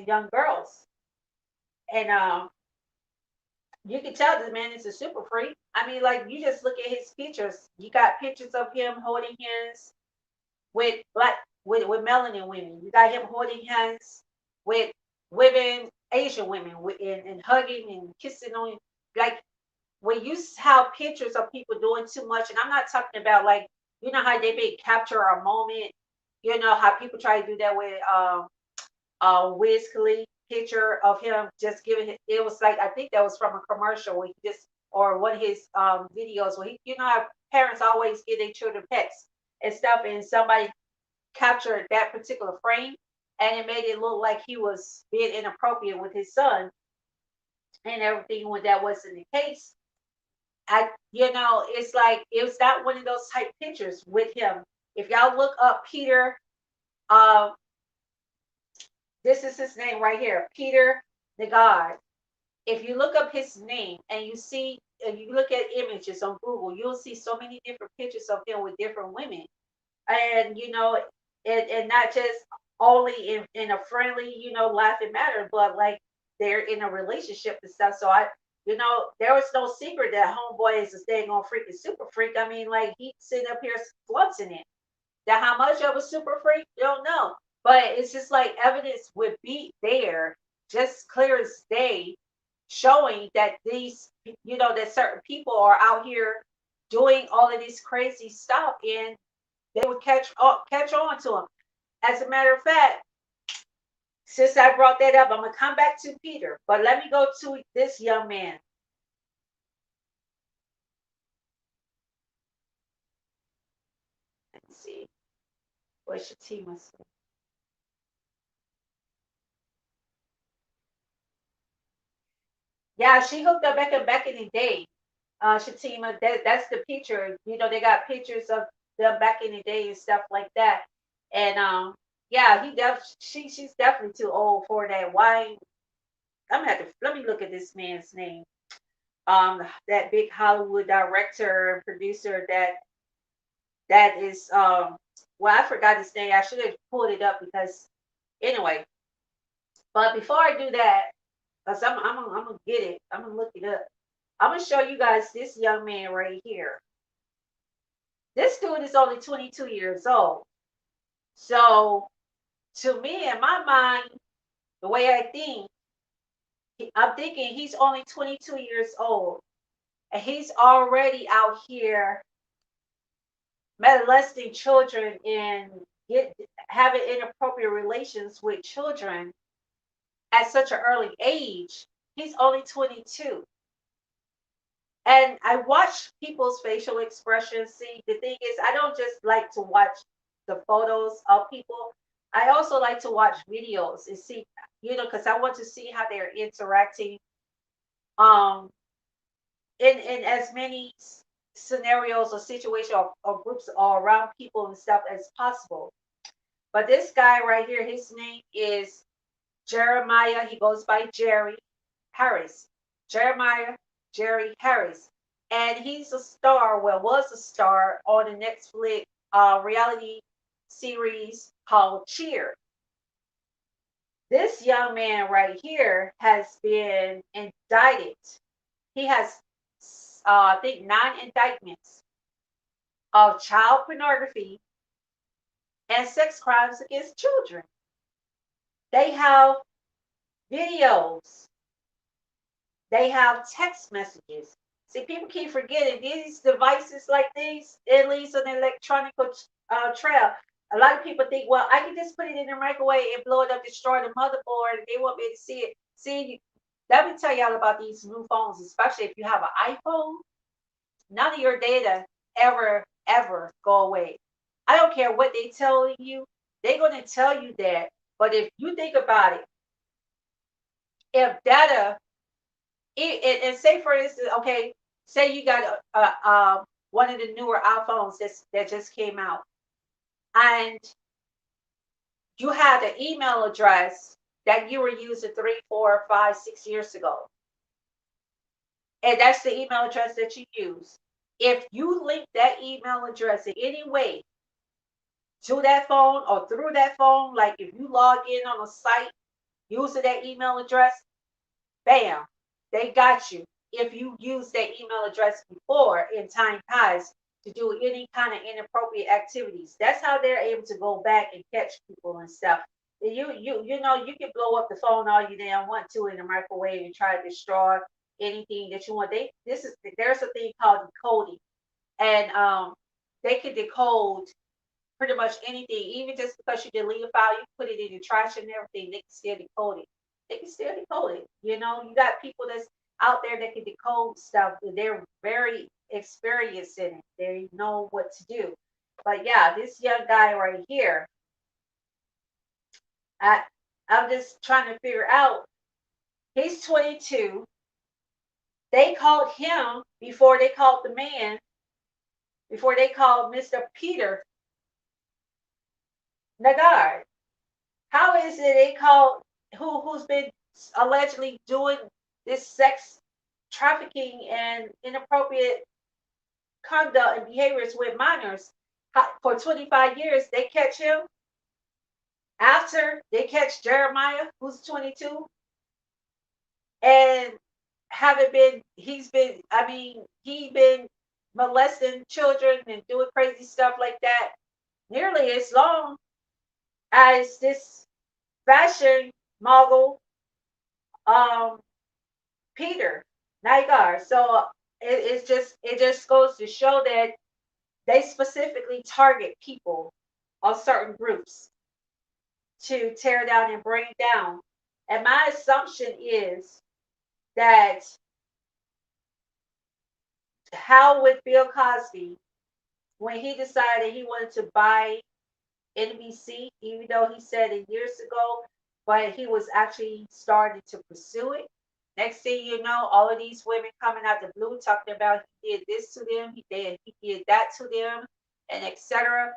young girls, and you can tell this man is a super freak. I mean, like you just look at his pictures. You got pictures of him holding hands with black with melanin women. You got him holding hands with women, Asian women, and hugging and kissing on. Like when you have pictures of people doing too much, and I'm not talking about like how they may capture a moment. How people try to do that with Wiz Khalifa picture of him just giving it was like I think that was from a commercial where he just or one of his videos where he how parents always give their children pets and stuff, and somebody captured that particular frame and it made it look like he was being inappropriate with his son and everything when that wasn't the case. it's like it was not one of those type pictures with him. If y'all look up Peter, um, this is his name right here, Peter Nygard. If you look up his name and you see, and you look at images on Google, you'll see so many different pictures of him with different women, and and not just only in a friendly, laughing manner, but like they're in a relationship and stuff. So there was no secret that homeboy is a staying on freaking super freak. I mean, like he's sitting up here flaunting it. Now, how much of a super freak, don't know, but it's just like evidence would be there, just clear as day, showing that that certain people are out here doing all of this crazy stuff, and they would catch on to him. As a matter of fact, since I brought that up, I'm gonna come back to Peter, but let me go to this young man. Let's see what Shatima said. Yeah, she hooked up back in the day. Shatima, that's the picture. They got pictures of them back in the day and stuff like that. And yeah, she's definitely too old for that. Why? I'm gonna have to let me look at this man's name. That big Hollywood director and producer that is well, I forgot his name. I should have pulled it up because anyway. But before I do that, because I'm gonna get it, I'm gonna look it up. I'm gonna show you guys this young man right here. This dude is only 22 years old. So to me, in my mind, the way I think, I'm thinking he's only 22 years old, and he's already out here molesting children and having inappropriate relations with children at such an early age. He's only 22. And I watch people's facial expressions. See, the thing is, I don't just like to watch the photos of people. I also like to watch videos and see, because I want to see how they're interacting um in as many scenarios or situations or groups or around people and stuff as possible. But this guy right here, his name is Jeremiah. He goes by Jerry Harris. Jeremiah Jerry Harris. And he's a star, well, was a star on the Netflix reality series called Cheer. This young man right here has been indicted. He has, I think, 9 indictments of child pornography and sex crimes against children. They have videos, they have text messages. See, people keep forgetting these devices like these, it leaves an electronic trail. A lot of people think, well, I can just put it in the microwave and blow it up, destroy the motherboard, and they won't be able to see it. See, let me tell y'all about these new phones, especially if you have an iPhone. None of your data ever go away. I don't care what they tell you, they're going to tell you that. But if you think about it, if data, and say for instance, okay, say you got one of the newer iPhones that just came out, and you had an email address that you were using 3, 4, 5, 6 years ago, and that's the email address that you use. If you link that email address in any way to that phone or through that phone, like if you log in on a site using that email address, bam, they got you. If you use that email address before in time past to do any kind of inappropriate activities, that's how they're able to go back and catch people and stuff. You can blow up the phone all you damn want to in the microwave and try to destroy anything that you want. There's a thing called decoding, and they can decode pretty much anything, even just because you delete a file, you put it in your trash and everything, they can still decode it. They can still decode it. You got people that's out there that can decode stuff. They're very experienced in it. They know what to do. But yeah, this young guy right here, I I'm just trying to figure out. He's 22. They called him before they called the man, before they called Mr. Peter Nygard. How is it they called who's been allegedly doing this sex trafficking and inappropriate conduct and behaviors with minors for 25 years? They catch him after they catch Jeremiah, who's 22, and haven't been. He's been. I mean, he been molesting children and doing crazy stuff like that nearly as long as this fashion mogul, um, Peter Nygard. So it just goes to show that they specifically target people or certain groups to tear down and bring down. And my assumption is that how with Bill Cosby, when he decided he wanted to buy NBC, even though he said it years ago, but he was actually starting to pursue it. Next thing you know, all of these women coming out the blue talking about he did this to them, he did that to them, and etc.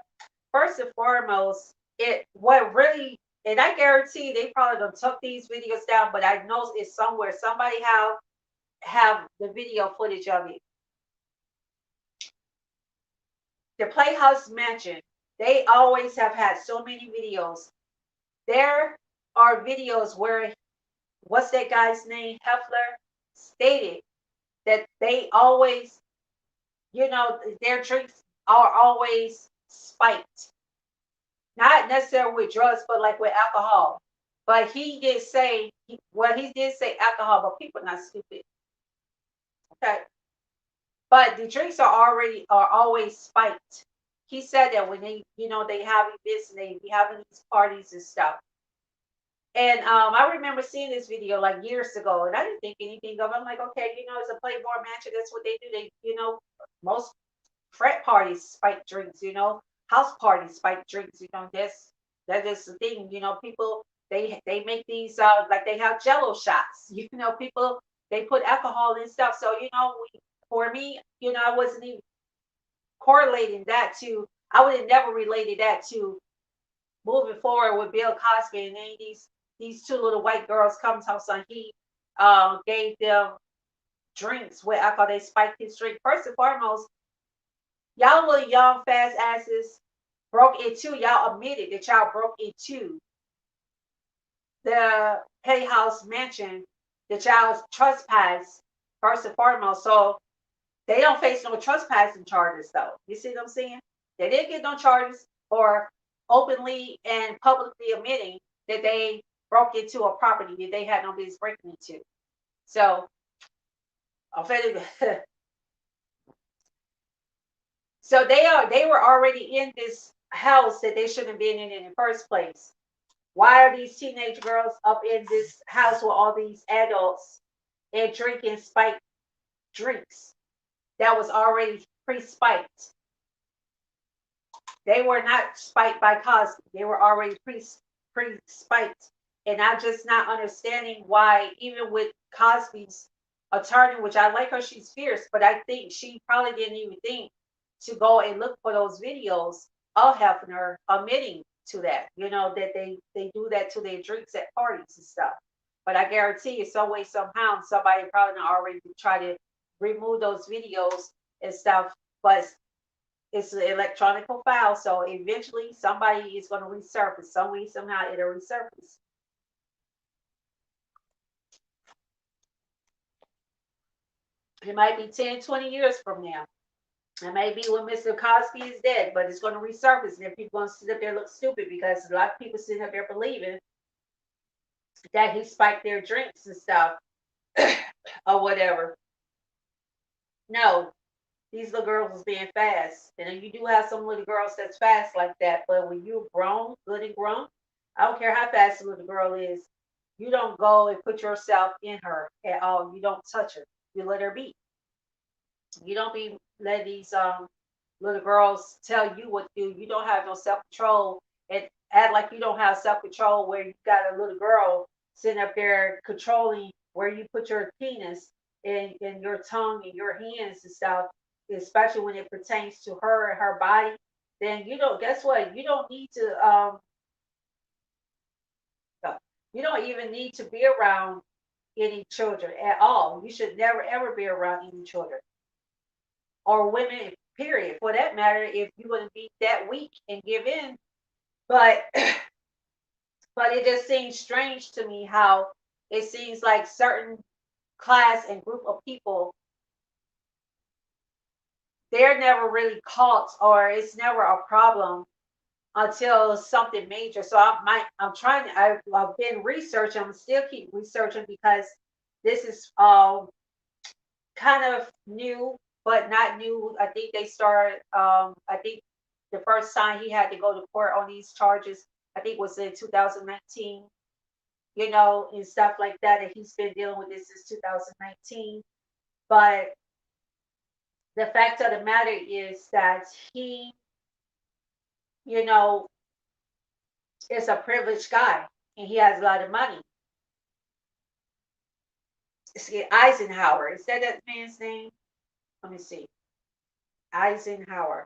First and foremost, it what really, and I guarantee they probably gonna took these videos down, but I know it's somewhere. Somebody have the video footage of it. The Playhouse Mansion, they always have had so many videos. There are videos where what's that guy's name? Heffler stated that they always, their drinks are always spiked. Not necessarily with drugs, but like with alcohol. But he did say, well, he did say alcohol, but people are not stupid. Okay. But the drinks are always spiked. He said that when they, they have events and they be having these parties and stuff. And I remember seeing this video like years ago, and I didn't think anything of it. I'm like, okay, it's a Playboy Mansion. That's what they do. They, most frat parties spike drinks. House parties spike drinks. That is the thing. People they make these like they have Jello shots. People they put alcohol in stuff. So for me, I wasn't even correlating that to. I would have never related that to moving forward with Bill Cosby and then these two little white girls come to us and he gave them drinks with alcohol. They spiked his drink. First and foremost, y'all little young fast asses broke into. Y'all admitted that y'all broke into the Hay House mansion that y'all trespassed first and foremost. So they don't face no trespassing charges though. You see what I'm saying? They didn't get no charges for openly and publicly admitting that they broke into a property that they had no business breaking into. So, so they were already in this house that they shouldn't have been in the first place. Why are these teenage girls up in this house with all these adults and drinking spiked drinks that was already pre-spiked? They were not spiked by Cosby. They were already pre-spiked. And I'm just not understanding why, even with Cosby's attorney, which I like her, she's fierce, but I think she probably didn't even think to go and look for those videos of Hefner admitting to that, that they do that to their drinks at parties and stuff. But I guarantee you, some way, somehow, somebody probably already try to remove those videos and stuff. But it's an electronic file, so eventually somebody is going to resurface. Some way, somehow, it'll resurface. It might be 10, 20 years from now. It may be when Mr. Cosby is dead, but it's going to resurface, and then people going to sit up there and look stupid because a lot of people sitting up there believing that he spiked their drinks and stuff or whatever. No, these little girls was being fast. And you do have some little girls that's fast like that, but when you're grown, good and grown, I don't care how fast the little girl is, you don't go and put yourself in her at all. You don't touch her. You let her be. You don't be let these little girls tell you what to do. You don't have no self control and act like you don't have self control where you got a little girl sitting up there controlling where you put your penis in your tongue and your hands and stuff, especially when it pertains to her and her body, then you don't. Guess what? You don't need to. You don't even need to be around any children at all. You should never ever be around any children or women. Period. For that matter, if you wouldn't be that weak and give in, but but it just seems strange to me how it seems like certain class and group of people, they're never really caught or it's never a problem until something major. So I'm trying to, I've been researching, I'm still keep researching because this is kind of new, but not new. I think they started, I think the first time he had to go to court on these charges, I think was in 2019, and stuff like that. And he's been dealing with this since 2019. But the fact of the matter is that he, you know, is a privileged guy and he has a lot of money. Eisenhower, is that man's name? Let me see. Eisenhower.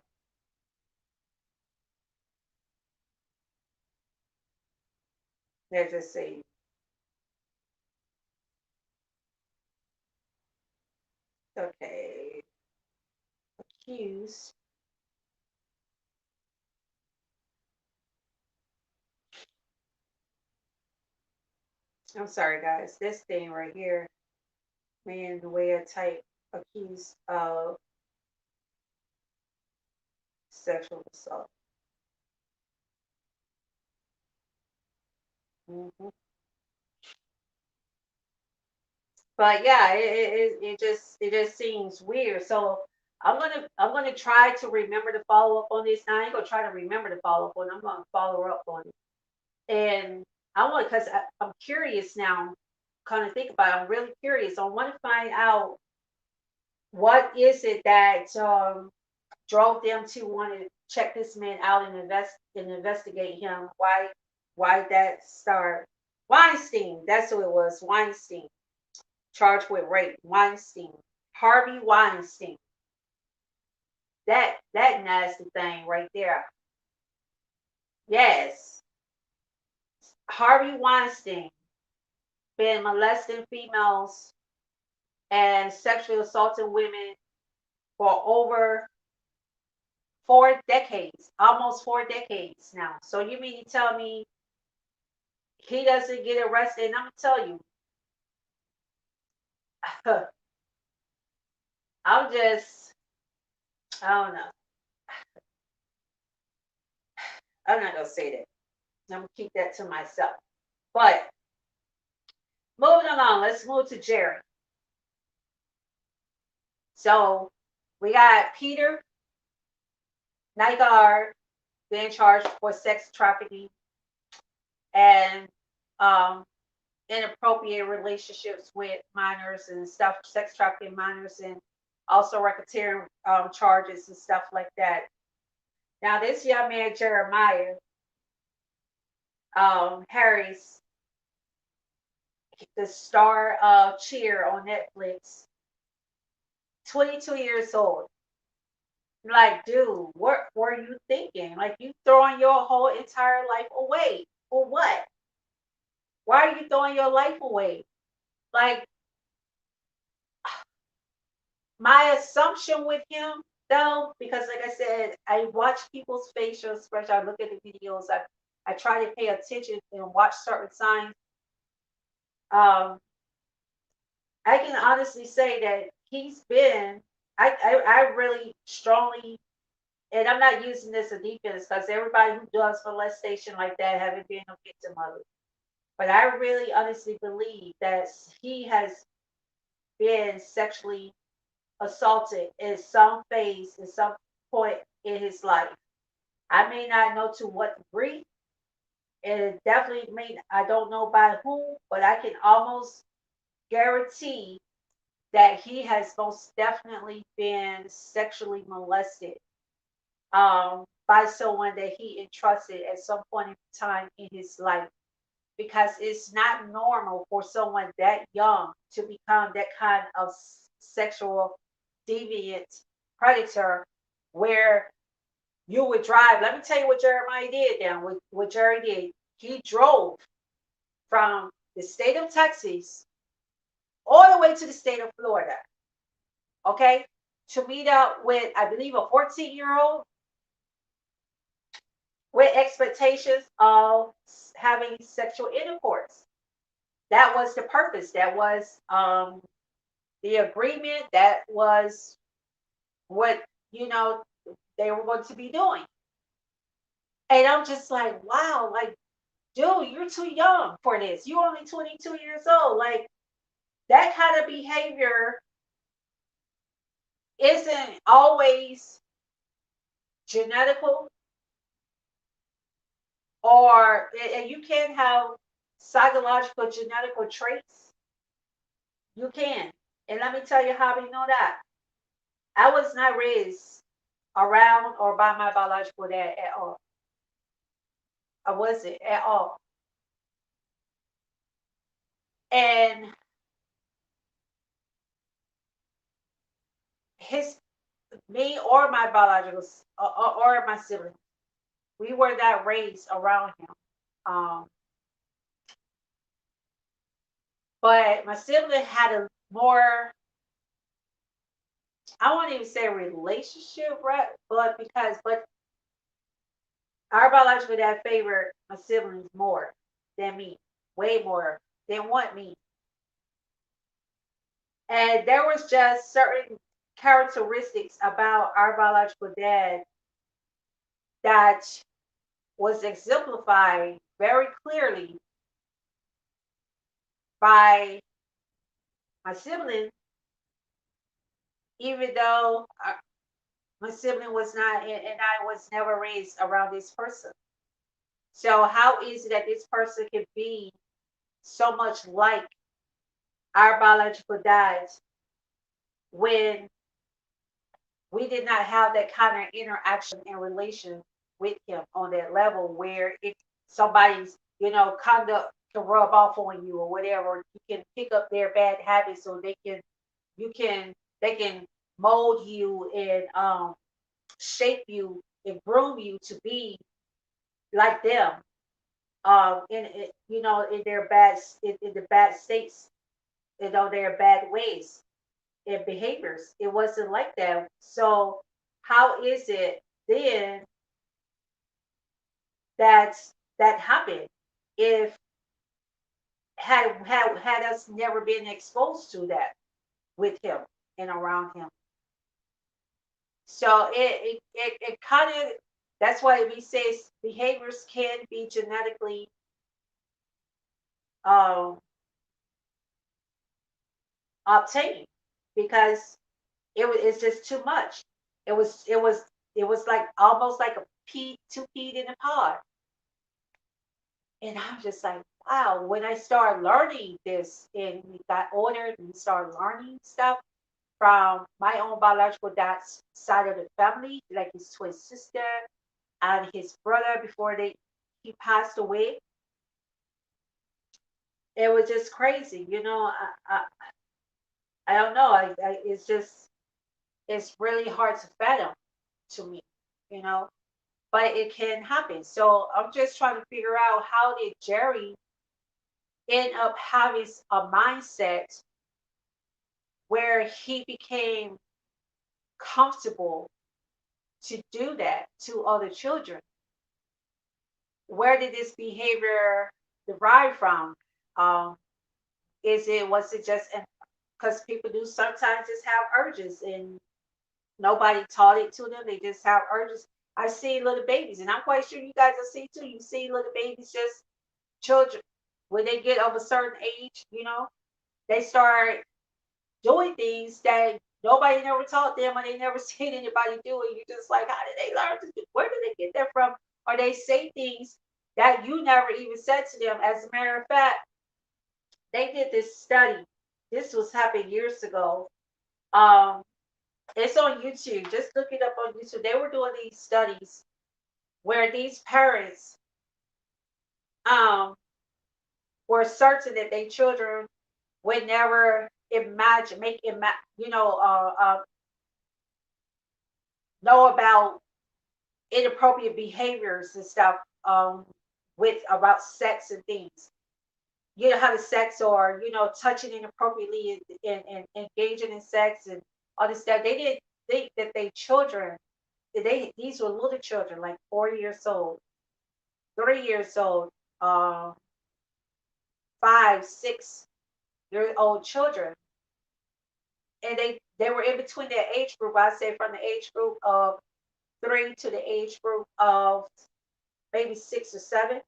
Let's just see. Okay. Accused. I'm sorry, guys. This thing right here, man, the way I type accused of sexual assault. Mhm. But yeah, it just seems weird. So I'm gonna try to remember to follow up on this. Now, I ain't gonna try to remember to follow up on it. I'm gonna follow up on it. And I want because I'm curious now, kind of think about it. I'm really curious. I want to find out what is it that drove them to want to check this man out and investigate him. Why that start? Weinstein, that's who it was. Weinstein, charged with rape. Weinstein, Harvey Weinstein. That nasty thing right there. Yes, Harvey Weinstein been molesting females and sexually assaulting women for over 4 decades, almost 4 decades now. So you mean to tell me he doesn't get arrested? And I'm gonna tell you, I'm just, I don't know. I'm not gonna say that. I'm gonna keep that to myself. But moving along, let's move to Jerry. So we got Peter Nygard being charged for sex trafficking and um, inappropriate relationships with minors and stuff, sex trafficking minors, and also racketeering charges and stuff like that. Now, this young man, Jeremiah Harris, the star of Cheer on Netflix, 22 years old. Like, dude, what were you thinking? Like, you throwing your whole entire life away for what? Why are you throwing your life away? Like, my assumption with him, though, because like I said, I watch people's facial expression. I look at the videos. I try to pay attention and watch certain signs. Um, I can honestly say that he's been. I really strongly, and I'm not using this as defense because everybody who does molestation like that haven't been a victim of it. But I really honestly believe that he has been sexually assaulted in some phase, in some point in his life. I may not know to what degree, and it definitely may, I don't know by whom, but I can almost guarantee that he has most definitely been sexually molested by someone that he entrusted at some point in time in his life. because it's not normal for someone that young to become that kind of sexual deviant predator where you would drive. Let me tell you what Jeremiah did now, what Jerry did. He drove from the state of Texas all the way to the state of Florida, okay, to meet up with, I believe, a 14-year-old with expectations of having sexual intercourse. That was the purpose. That was the agreement. That was what, you know, they were going to be doing. And I'm just like, wow, like, dude, you're too young for this. You're only 22 years old. Like, that kind of behavior isn't always genetical, or and you can have psychological genetical traits. You can. And let me tell you how we know that. I was not raised around or by my biological dad at all. I wasn't at all. And his, me or my biological or my siblings, we were not raised around him. Um, but my sibling had a more, I won't even say relationship, right? But our biological dad favored my siblings more than me, way more than want me. And there was just certain characteristics about our biological dad that was exemplified very clearly by my sibling, even though my sibling was not, and I was never raised around this person. So how is it that this person can be so much like our biological dads when we did not have that kind of interaction and relation with him on that level where it somebody's, conduct can rub off on you or whatever. You can pick up their bad habits, so you can they can mold you and shape you and groom you to be like them, in their in the bad states, their bad ways and behaviors. It wasn't like that. So how is it then that that happened if had us never been exposed to that with him and around him? So it kind of, that's why we say behaviors can be genetically um, obtained because it's just too much. It was like almost like a pea, two peas in a pod. And I'm just like, wow, when I started learning this and we got older and we started learning stuff from my own biological dad's side of the family, like his twin sister and his brother before he passed away. It was just crazy, I don't know. It's just, it's really hard to fathom to me, you know, but it can happen. So I'm just trying to figure out how did Jerry end up having a mindset where he became comfortable to do that to other children. Where did this behavior derive from? Um, was it just, because people do sometimes just have urges and nobody taught it to them. They just have urges. I've seen little babies, and I'm quite sure you guys have seen too. You see little babies, just children, when they get of a certain age, they start doing things that nobody never taught them, or they never seen anybody do it. You're just like, how did they learn to do? Where did they get that from? Or they say things that you never even said to them. As a matter of fact, they did this study. This was happened years ago. Um, it's on YouTube. Just look it up on YouTube. They were doing these studies where these parents um were certain that their children would never imagine, know about inappropriate behaviors and stuff, with about sex and things. You know, having sex or touching inappropriately and engaging in sex and all this stuff. They didn't think that they children. These were little children, like 4 years old, 3 years old, um, 5, 6 year old children, and they were in between that age group. I say from the age group of 3 to the age group of maybe 6 or 7,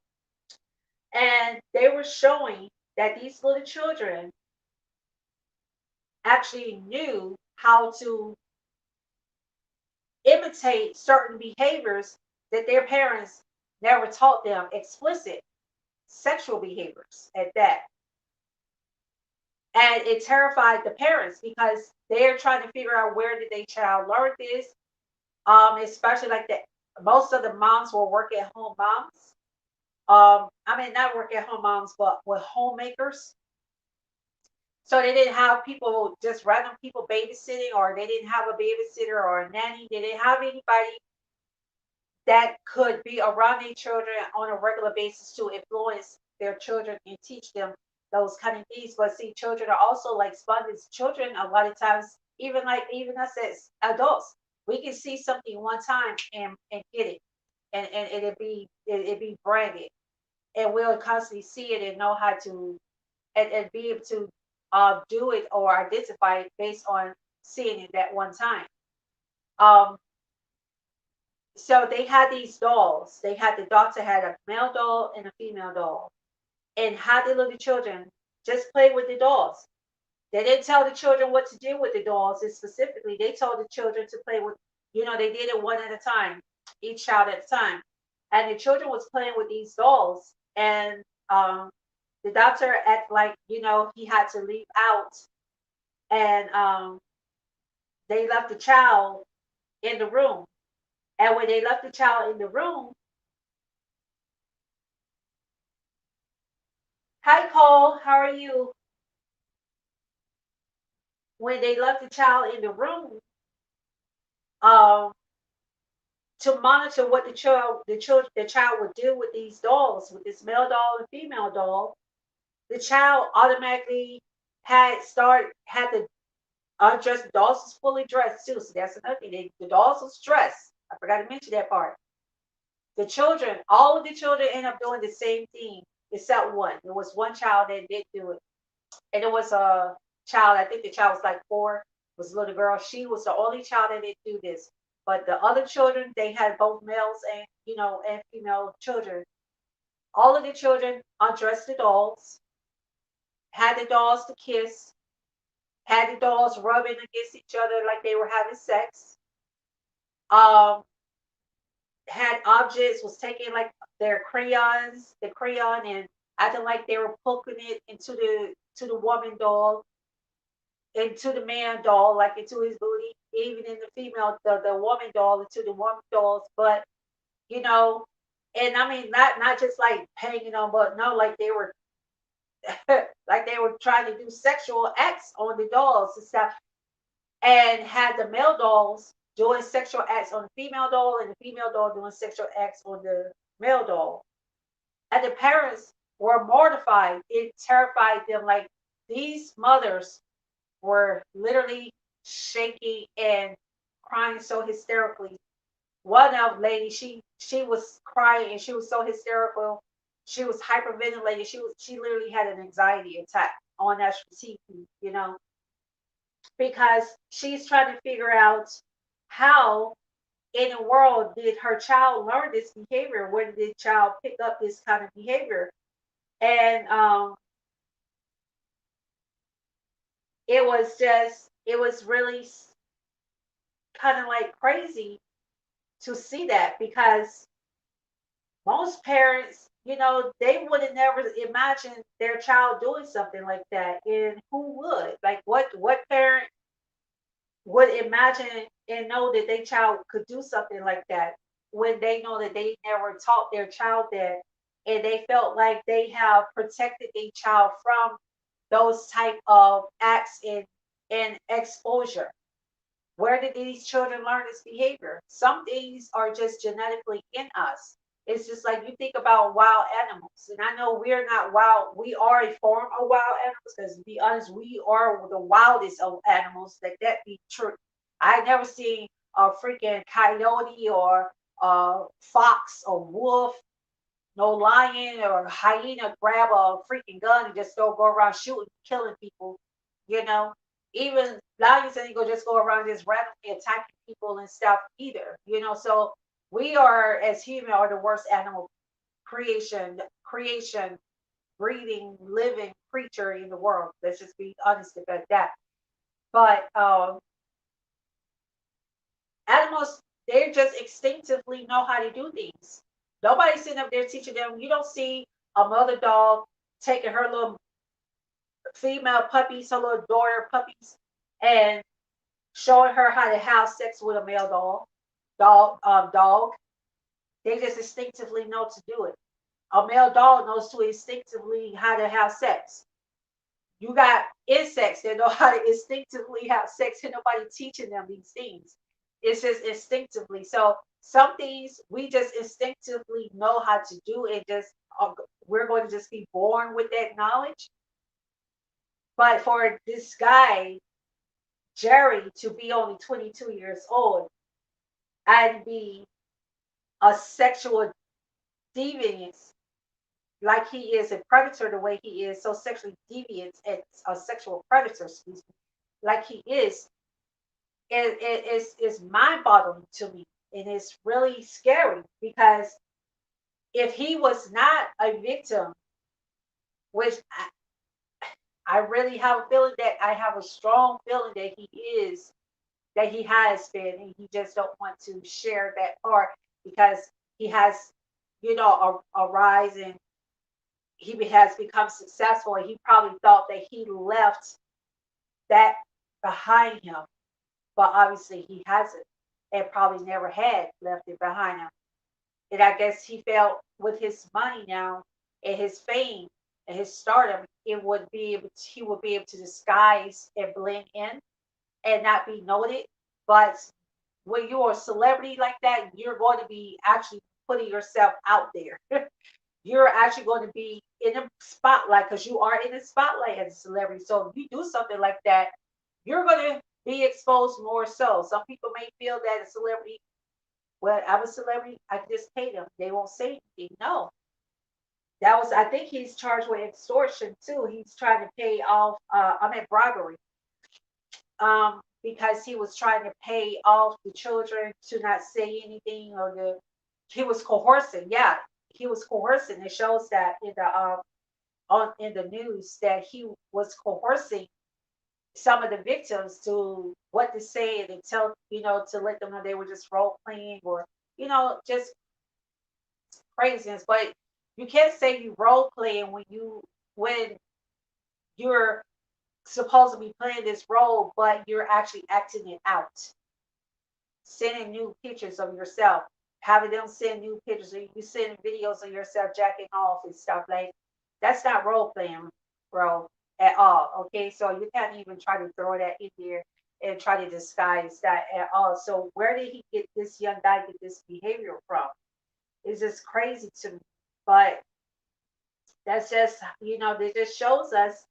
and they were showing that these little children actually knew how to imitate certain behaviors that their parents never taught them, explicit sexual behaviors at that. And it terrified the parents because they're trying to figure out where did their child learn this. Especially like the most of the moms were work at home moms. I mean not work at home moms, but with homemakers. So they didn't have people, just random people babysitting, or they didn't have a babysitter or a nanny. They didn't have anybody that could be around their children on a regular basis to influence their children and teach them those kind of things. But see, children are also like sponges. Children, a lot of times, even us as adults, we can see something one time and get it, and it'd be branded, and we'll constantly see it and know how to and be able to do it or identify it based on seeing it that one time. Um, so they had these dolls. They had the doctor had a male doll and a female doll, and had the little children just play with the dolls. They didn't tell the children what to do with the dolls. And specifically, they told the children to play with. They did it one at a time, each child at a time, and the children was playing with these dolls, and the doctor act like he had to leave out, and they left the child in the room. And when they left the child in the room, hi Cole, how are you? When they left the child in the room, um, to monitor what the child would do with these dolls, with this male doll and female doll, the child automatically had the undressed. The dolls was fully dressed too, so that's another thing. The dolls was dressed. I forgot to mention that part. The children, all of the children end up doing the same thing except one. There was one child that did do it, and it was a child. I think the child was like 4. Was a little girl. She was the only child that did do this. But the other children, they had both males and and female children. All of the children undressed the dolls, had the dolls to kiss, had the dolls rubbing against each other like they were having sex. Um, had objects, was taking like their crayons, the crayon, and acting like they were poking it into the woman doll, into the man doll, like into his booty, even in the female, the woman doll, into the woman doll's butt, you know. And I mean, not just like hanging on, but no, like they were like they were trying to do sexual acts on the dolls and stuff, and had the male dolls doing sexual acts on the female doll, and the female doll doing sexual acts on the male doll. And the parents were mortified. It terrified them. Like these mothers were literally shaking and crying so hysterically. One of lady, she was crying and she was so hysterical. She was hyperventilating. She literally had an anxiety attack on national TV, because she's trying to figure out how in the world did her child learn this behavior? Where did the child pick up this kind of behavior? And it was really kind of like crazy to see that, because most parents, they would have never imagined their child doing something like that. And who would? Like what parent would imagine and know that their child could do something like that when they know that they never taught their child that and they felt like they have protected a child from those type of acts and exposure. Where did these children learn this behavior? Some things are just genetically in us. It's just like you think about wild animals. And I know we're not wild. We are a form of wild animals because to be honest, we are the wildest of animals. That be true. I never seen a freaking coyote or a fox or wolf, no lion or hyena grab a freaking gun and just go around shooting, killing people. You know, even lions ain't gonna just go around just randomly attacking people and stuff either. So we are as human are the worst animal creation, breathing, living creature in the world. Let's just be honest about that. But animals, they just instinctively know how to do things. Nobody's sitting up there teaching them. You don't see a mother dog taking her little female puppies, her little daughter puppies, and showing her how to have sex with a male dog. They just instinctively know to do it. A male dog knows to instinctively how to have sex. You got insects that know how to instinctively have sex, and nobody teaching them these things. It's just instinctively. So some things we just instinctively know how to do, and just we're going to just be born with that knowledge. But for this guy Jerry to be only 22 years old and be a sexual deviance like he is a predator the way he is, so sexually deviant and a sexual predator, excuse me, like he is mind boggling to me. And it's really scary because if he was not a victim, which I really have a feeling that I have a strong feeling that he is, that he has been, and he just don't want to share that part because he has, a rise and he has become successful, and he probably thought that he left that behind him, but obviously he hasn't, and probably never had left it behind him. And I guess he felt with his money now and his fame and his stardom, he would be able to disguise and blend in and not be noted. But when you're a celebrity like that, you're going to be actually putting yourself out there. You're actually going to be in the spotlight because you are in the spotlight as a celebrity. So if you do something like that, you're going to be exposed more so. Some people may feel that a celebrity, well, I'm a celebrity, I can just pay them. They won't say anything. No. I think he's charged with extortion too. He's trying to pay off, bribery, because he was trying to pay off the children to not say anything, he was coercing. Yeah, he was coercing. It shows that in the news that he was coercing some of the victims to what to say and to tell, to let them know they were just role playing, or just craziness. But you can't say you role playing when you're supposed to be playing this role, but you're actually acting it out, sending new pictures of yourself, having them send new pictures, or you sending videos of yourself jacking off and stuff like that's not role playing, bro, at all. Okay, so you can't even try to throw that in there and try to disguise that at all. So where did he get this young guy get this behavior from? It's just crazy to me. But that's just that just shows us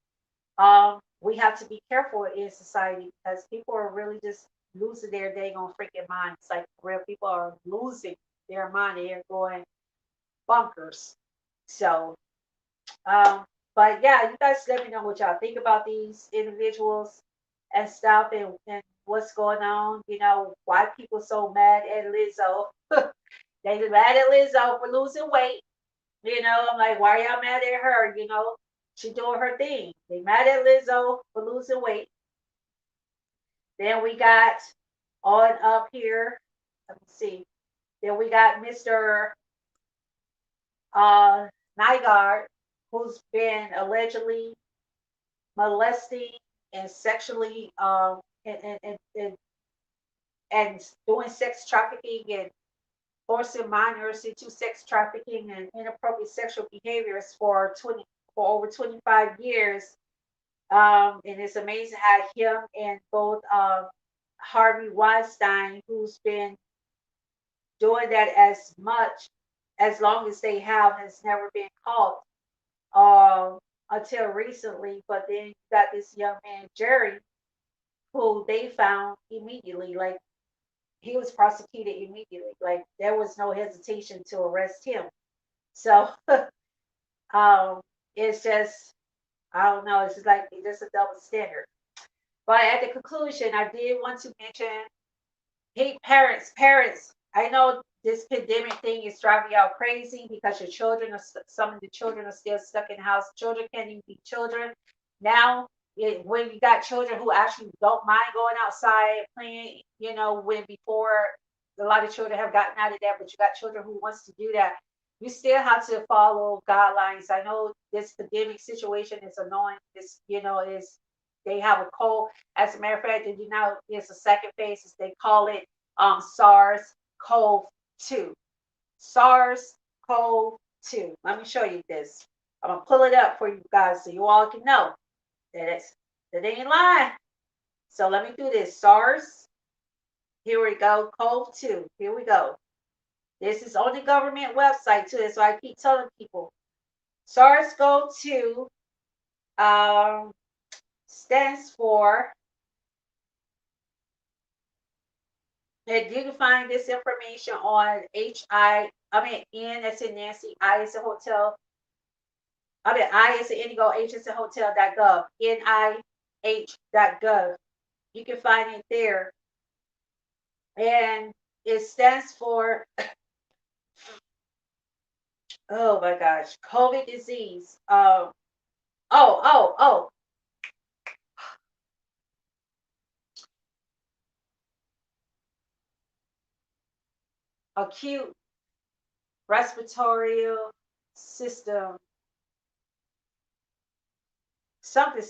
we have to be careful in society because people are really just losing their dang on freaking minds. Like real people are losing their mind. They're going bunkers. So, um, but yeah, you guys let me know what y'all think about these individuals and stuff, and what's going on. Why people so mad at Lizzo. They mad at Lizzo for losing weight. I'm like, why y'all mad at her? She doing her thing. They mad at Lizzo for losing weight. Then we got on up here. Let me see. Then we got Mr. Nygard, who's been allegedly molesting and sexually and doing sex trafficking and forcing minors into sex trafficking and inappropriate sexual behaviors for over 25 years. And it's amazing how him and both Harvey Weinstein, who's been doing that as long as they have, has never been caught until recently. But then you got this young man, Jerry, who they found immediately. Like he was prosecuted immediately. Like there was no hesitation to arrest him. So um, it's just, I don't know. It's just like it's just a double standard. But at the conclusion, I did want to mention, hey, parents, I know this pandemic thing is driving y'all crazy because your children are, some of the children are still stuck in the house. Children can't even be children. Now, when you got children who actually don't mind going outside playing, when before a lot of children have gotten out of that, but you got children who wants to do that. You still have to follow guidelines. I know this pandemic situation is annoying. This, is they have a cold. As a matter of fact, did you know it's a second phase, as they call it, SARS-CoV-2. SARS-CoV-2. Let me show you this. I'm gonna pull it up for you guys so you all can know that that ain't lying. So let me do this. SARS. Here we go. CoV-2. Here we go. This is on the government website too. That's why I keep telling people. SARS-CoV-2 um, stands for, and you can find this information on N as in Nancy, I as in hotel, I as in indigo, H as in hotel.gov, NIH.gov. You can find it there. And it stands for, oh my gosh, COVID disease. Oh, acute respiratory system, something,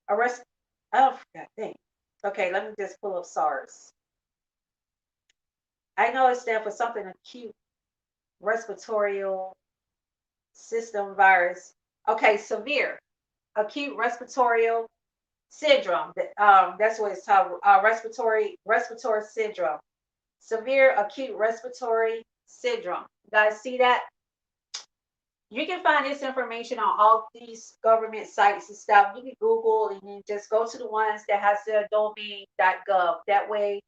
arrest. Oh, God dang. Okay, let me just pull up SARS. I know it stands for something acute respiratory system virus. Okay, severe acute respiratory syndrome. That's what it's called. Respiratory syndrome. Severe acute respiratory syndrome. You guys see that? You can find this information on all these government sites and stuff. You can Google and then just go to the ones that has the domain.gov. That way,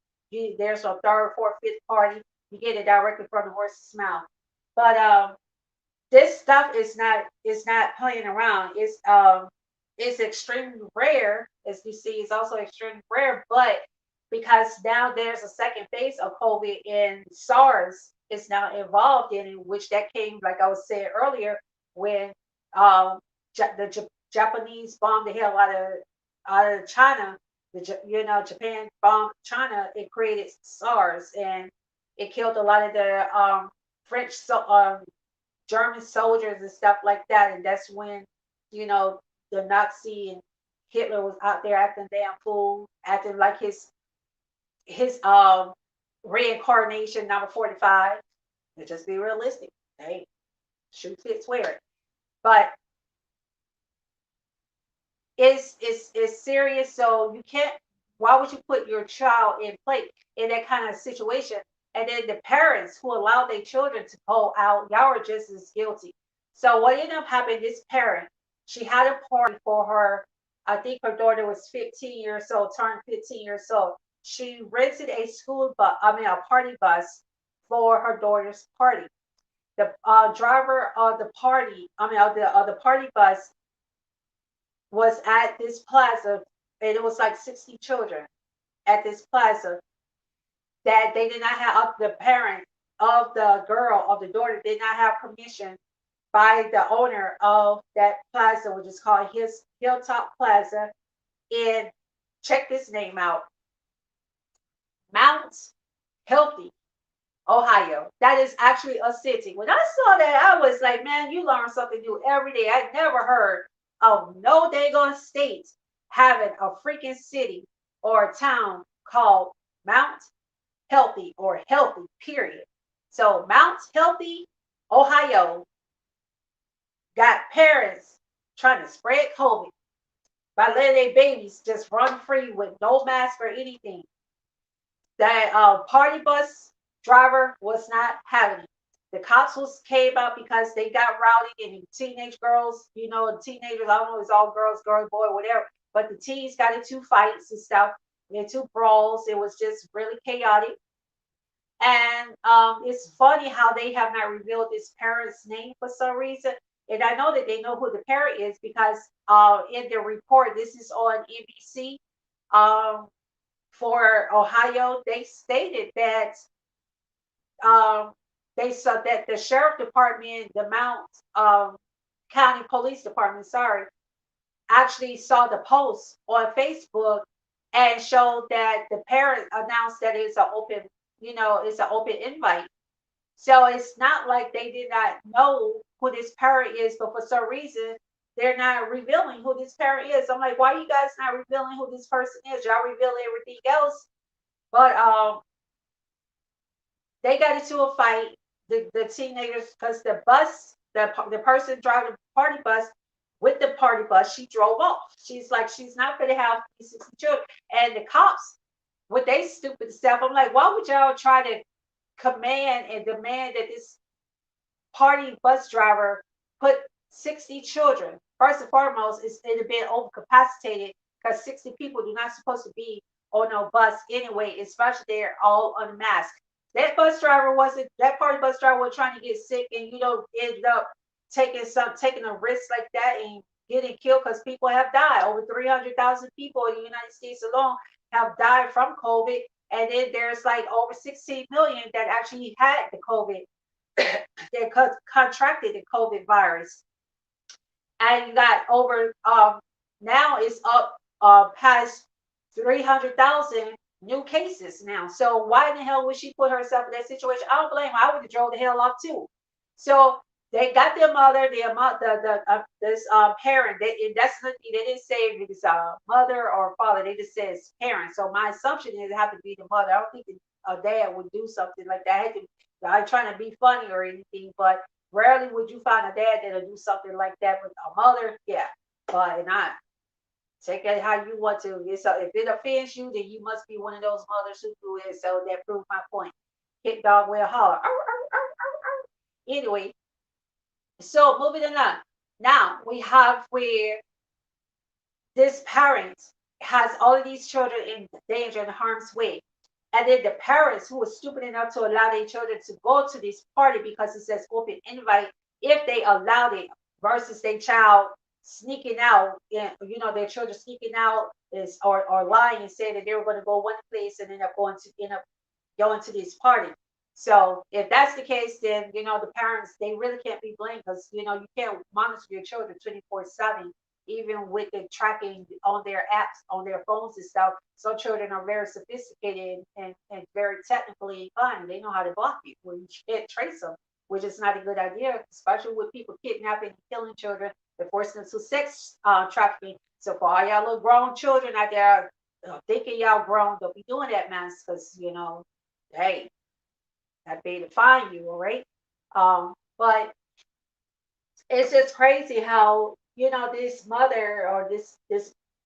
there's a third, fourth, fifth party. You get it directly from the horse's mouth. But this stuff is not playing around. It's extremely rare, as you see. It's also extremely rare, but because now there's a second phase of COVID and SARS is now involved in it, which that came, like I was saying earlier, when um, the Japanese bombed the hell out of China. Japan bombed China. It created SARS and it killed a lot of the French, German soldiers and stuff like that. And that's when you know the Nazi and Hitler was out there acting damn fool, acting like his reincarnation number 45. And just be realistic. Hey, shoot fit, swear it. But it's serious. So you can't, why would you put your child in that kind of situation? And then the parents who allow their children to go out, y'all are just as guilty. So what ended up happening, this parent, she had a party for her, I think her daughter was 15 years old, turned 15 years old. She rented a a party bus for her daughter's party. The driver of the party, the party bus was at this plaza, and it was like 60 children at this plaza that they did not have, the parent of the girl, of the daughter, did not have permission by the owner of that plaza, which is called his Hilltop Plaza. And check this name out, Mount Healthy, Ohio. That is actually a city. When I saw that, I was like, man, you learn something new every day. I never heard of no daggone state having a freaking city or a town called Mount Healthy or Healthy, period. So Mount Healthy, Ohio, got parents trying to spread COVID by letting their babies just run free with no mask or anything. That party bus driver was not having it. The cops was came out because they got rowdy and teenage girls, teenagers, I don't know, it's all girls, girl, boy, whatever. But the teens got into fights and stuff, into brawls. It was just really chaotic. And it's funny how they have not revealed this parent's name for some reason. And I know that they know who the parent is because in the report, this is on NBC, um, for Ohio, they stated that um, they saw that the sheriff department, the Mount County Police Department, sorry, actually saw the post on Facebook and showed that the parent announced that it's an open, it's an open invite. So it's not like they did not know who this parent is, but for some reason they're not revealing who this parent is. I'm like, why are you guys not revealing who this person is? Y'all reveal everything else, but they got into a fight. The teenagers, because the person driving the party bus with the party bus, she drove off. She's like, she's not going to have 60 children. And the cops, with they stupid stuff, I'm like, why would y'all try to command and demand that this party bus driver put 60 children? First and foremost, it had been overcapacitated because 60 people do not supposed to be on no bus anyway, especially they're all unmasked. That party bus driver was trying to get sick and ended up taking a risk like that and getting killed because people have died. Over 300,000 people in the United States alone have died from COVID. And then there's like over 16 million that actually had the COVID, that contracted the COVID virus. And you got over now it's up past 300,000 new cases now. So why in the hell would she put herself in that situation? I don't blame her. I would have drove the hell off too. So they got their mother, this parent. That's nothing. They didn't say if it's mother or father. They just says parent. So my assumption is it had to be the mother. I don't think a dad would do something like that. I'm trying to be funny or anything, but rarely would you find a dad that'll do something like that with a mother. Yeah, but not. Take it how you want to. So if it offends you, then you must be one of those mothers who do it. So that proves my point. Hit dog will holler. Arr, arr, arr, arr, arr. Anyway, so moving along. Now we have where this parent has all of these children in danger and harm's way. And then the parents who were stupid enough to allow their children to go to this party because it says open invite, if they allowed it, versus their child sneaking out, and their children sneaking out is or lying and saying that they were going to go one place and end up going to this party. So if that's the case, then the parents, they really can't be blamed because you can't monitor your children 24/7, even with the tracking on their apps, on their phones and stuff. Some children are very sophisticated and very technically inclined. They know how to block you when you can't trace them, which is not a good idea, especially with people kidnapping and killing children and forcing them to sex trafficking. So for all y'all little grown children out there thinking y'all grown, don't be doing that, man, because hey, that be to find you, all right? But it's just crazy how this mother, or this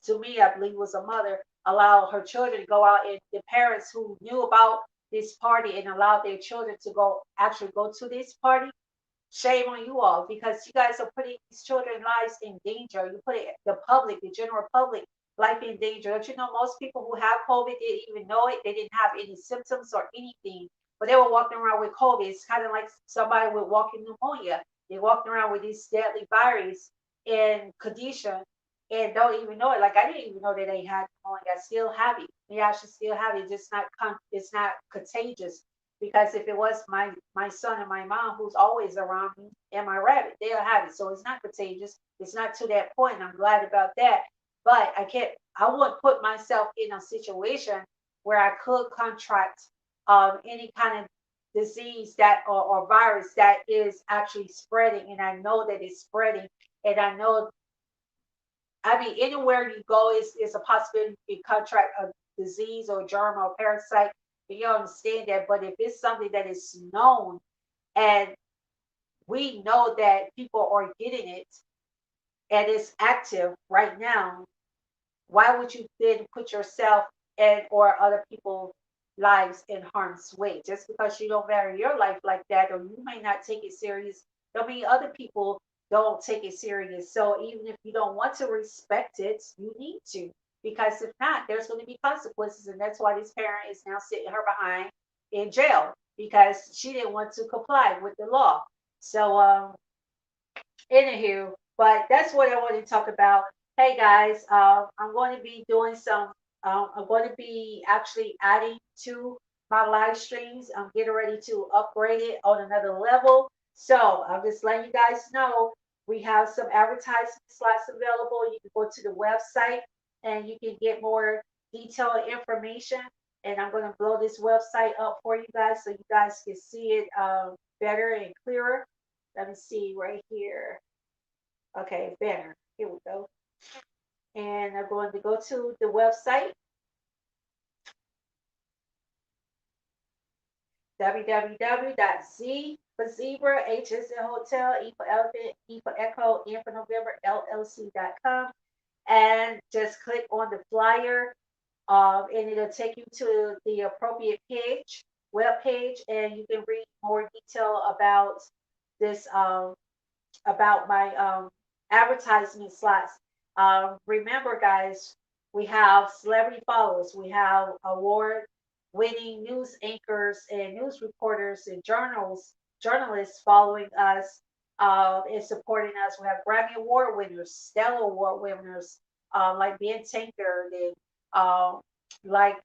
to me I believe was a mother, allowed her children to go out, and the parents who knew about this party and allowed their children to go to this party. Shame on you all, because you guys are putting these children's lives in danger. You put the public, the general public life in danger. Don't you know most people who have COVID didn't even know it? They didn't have any symptoms or anything, but they were walking around with COVID. It's kind of like somebody with walking pneumonia. They walked around with this deadly virus in condition and don't even know it. Like I didn't even know that they had pneumonia. I still have it. Yeah, I should still have it. Just not it's not contagious, because if it was my son and my mom who's always around me and my rabbit, they'll have it. So it's not contagious. It's not to that point. I'm glad about that. But I wouldn't put myself in a situation where I could contract any kind of disease that or virus that is actually spreading, and I know that it's spreading, and I know, I mean, anywhere you go is a possibility you can contract a disease or germ or parasite. You understand that? But if it's something that is known and we know that people are getting it and it's active right now, why would you then put yourself and or other people's lives in harm's way? Just because you don't value your life like that, or you may not take it serious, don't mean other people don't take it serious. So even if you don't want to respect it, you need to. Because if not, there's going to be consequences. And that's why this parent is now sitting her behind in jail because she didn't want to comply with the law. So anywho, but that's what I want to talk about. Hey guys, I'm going to be doing some. I'm going to be actually adding to my live streams. I'm getting ready to upgrade it on another level. So I'm just letting you guys know we have some advertisement slots available. You can go to the website and you can get more detailed information. And I'm going to blow this website up for you guys so you guys can see it better and clearer. Let me see right here. Okay, banner. Here we go. And I'm going to go to the website www.z for zebra, H is in hotel, E for elephant, E for echo, N for November, LLC.com. And just click on the flyer, and it'll take you to the appropriate web page, and you can read more detail this about my advertisement slots. Remember, guys, we have celebrity followers, we have award winning news anchors and news reporters and journalists following us and supporting us. We have Grammy Award winners, Stellar Award winners like Ben Tankard and um, like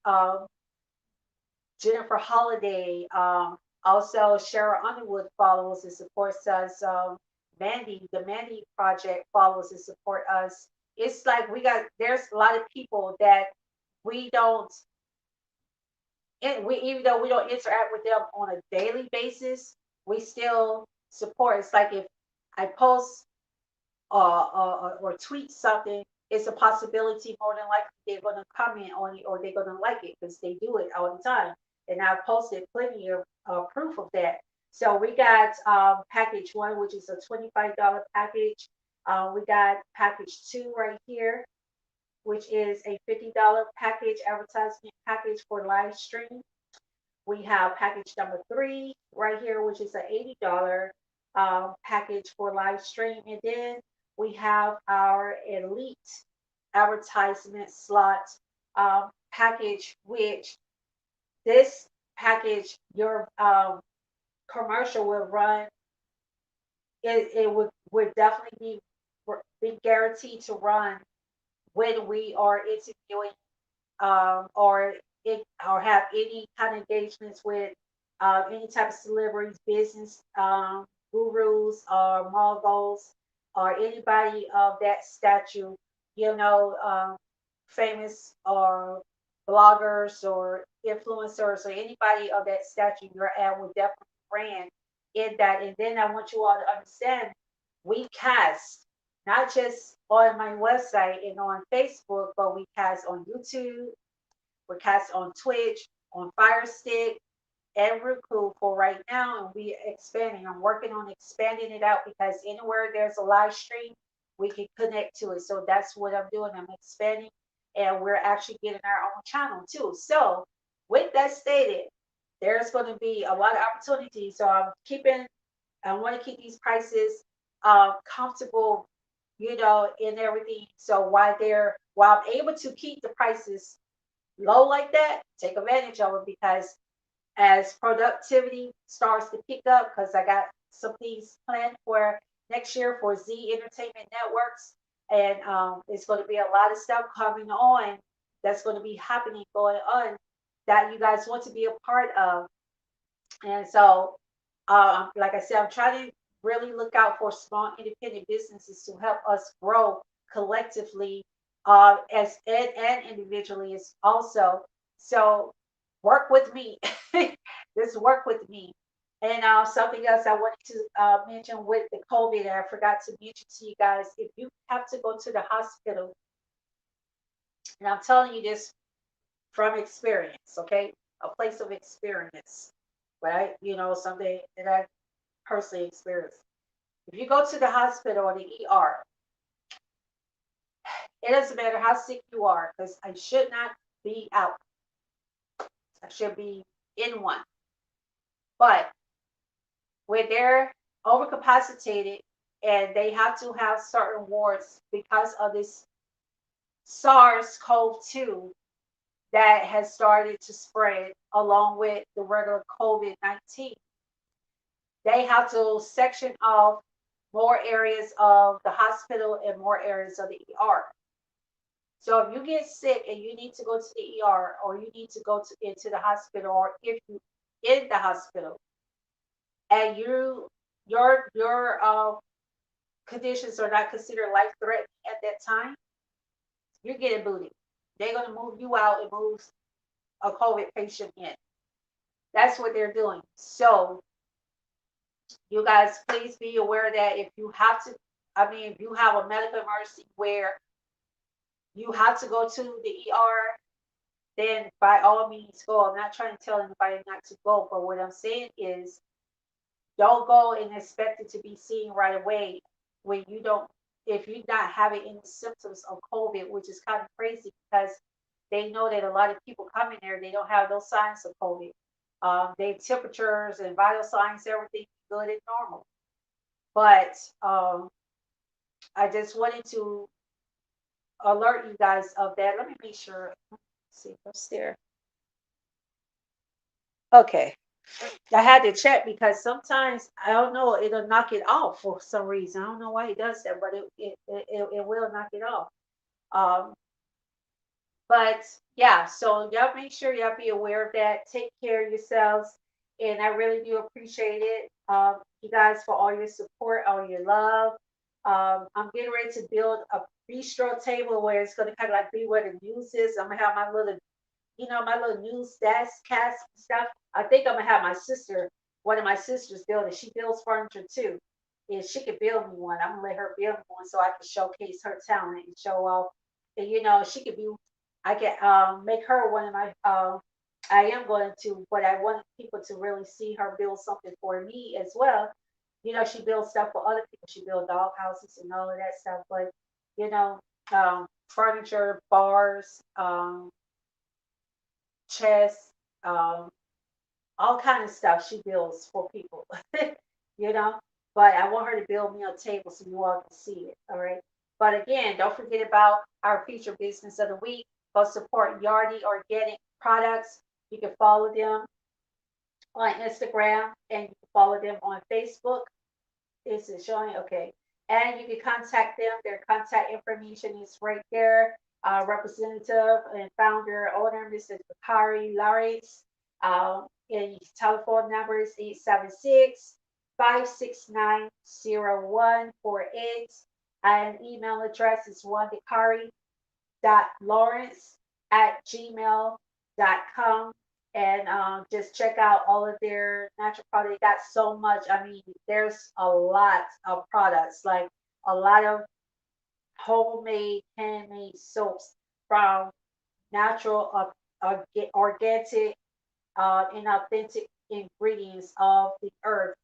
Jennifer Holliday. Also, Shara Underwood follows and supports us. The Mandy Project follows and support us. It's like there's a lot of people that we don't, even though we don't interact with them on a daily basis, we still support. It's like if I post or tweet something, it's a possibility more than likely they're going to comment on it or they're going to like it because they do it all the time. And I've posted plenty of proof of that. So we got package one, which is a $25 package. We got package two right here, which is a $50 package, advertisement package for live stream. We have package number three right here, which is an $80 package for live stream. And then we have our elite advertisement slot package, which this package, your commercial will run, it would definitely be guaranteed to run when we are interviewing or or have any kind of engagements with any type of celebrities, business gurus, or moguls, or anybody of that stature, famous or bloggers or influencers or anybody of that stature, your ad will definitely brand in that. And then I want you all to understand we cast not just on my website and on Facebook, but we cast on YouTube, we cast on Twitch, on Fire Stick, and Roku for right now, and we expanding. I'm working on expanding it out because anywhere there's a live stream, we can connect to it. So that's what I'm doing. I'm expanding, and we're actually getting our own channel too. So with that stated, there's going to be a lot of opportunities. So I want to keep these prices comfortable, in everything. So while I'm able to keep the prices low like that, take advantage of it because as productivity starts to pick up, because I got some things planned for next year for Z Entertainment Networks, and it's going to be a lot of stuff coming on that's going to be happening, going on that you guys want to be a part of. And so, like I said, I'm trying to really look out for small independent businesses to help us grow collectively, as and individually as also. So work with me. Just work with me. And something else I wanted to mention with the COVID, and I forgot to mention to you guys, if you have to go to the hospital, and I'm telling you this from experience, okay? a place of experience, right? Something that I personally experienced. If you go to the hospital or the ER, it doesn't matter how sick you are, because I should not be out. I should be in one. But when they're overcapacitated and they have to have certain wards because of this SARS-CoV-2 that has started to spread along with the regular COVID-19, they have to section off more areas of the hospital and more areas of the ER. So if you get sick and you need to go to the ER, or you need to go into the hospital, or if you in the hospital and your conditions are not considered life threatening at that time, you're getting booted. They're gonna move you out and move a COVID patient in. That's what they're doing. So you guys, please be aware that if you have to, I mean, if you have a medical emergency where you have to go to the ER, then by all means go. I'm not trying to tell anybody not to go, but what I'm saying is don't go and expect it to be seen right away when you don't, if you're not having any symptoms of COVID, which is kind of crazy because they know that a lot of people come in there, they don't have those signs of COVID. Their temperatures and vital signs, everything good and normal. But I just wanted to alert you guys of that. Let me make sure. Let's see what's there. Okay. I had to check because sometimes I don't know, it'll knock it off for some reason. I don't know why it does that, but it will knock it off. Um, but yeah, so y'all make sure y'all be aware of that. Take care of yourselves, and I really do appreciate it. You guys for all your support, all your love. I'm getting ready to build a bistro table where it's gonna kind of like be where the news is. I'm gonna have my little my little news desk cast and stuff. I think I'm gonna have my sister, one of my sisters, build it. She builds furniture too, and she could build me one. I'm gonna let her build me one so I can showcase her talent and show off. And she could be. I can make her one of my. I am going to, but I want people to really see her build something for me as well. She builds stuff for other people. She builds dog houses and all of that stuff. But you know, furniture, bars, chess, um, all kind of stuff she builds for people, you know. But I want her to build me a table so you all can see it. All right. But again, don't forget about our feature business of the week. Go support Yardi Organic Products. You can follow them on Instagram and you can follow them on Facebook. Is it showing? Okay. And you can contact them. Their contact information is right there. Representative and founder, owner, Mr. Bakari Lawrence. And his telephone number is 876 569 0148. And email address is wandakari.lawrence@gmail.com. And just check out all of their natural products. They got so much. I mean, there's a lot of products, like a lot of homemade, handmade soaps from natural, organic, and authentic ingredients of the earth,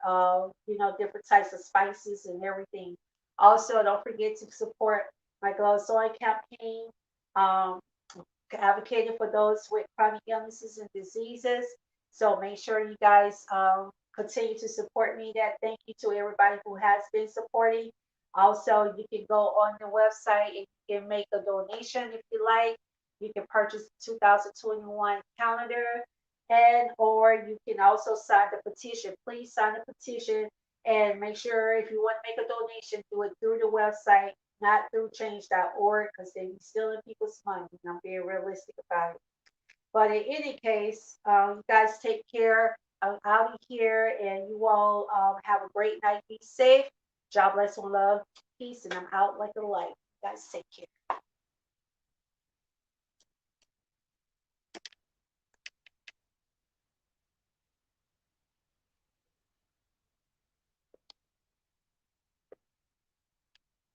different types of spices and everything. Also, don't forget to support my Glow Soy campaign. Um, Advocating for those with chronic illnesses and diseases. So make sure you guys continue to support me. That thank you to everybody who has been supporting. Also, you can go on the website and you can make a donation if you like. You can purchase the 2021 calendar, and or you can also sign the petition. Please sign the petition and make sure if you want to make a donation, do it through the website, not through change.org, because they be stealing people's money. And I'm being realistic about it. But in any case, you guys take care. I'm out of here, and you all have a great night. Be safe. God bless and love. Peace, and I'm out like a light. You guys take care.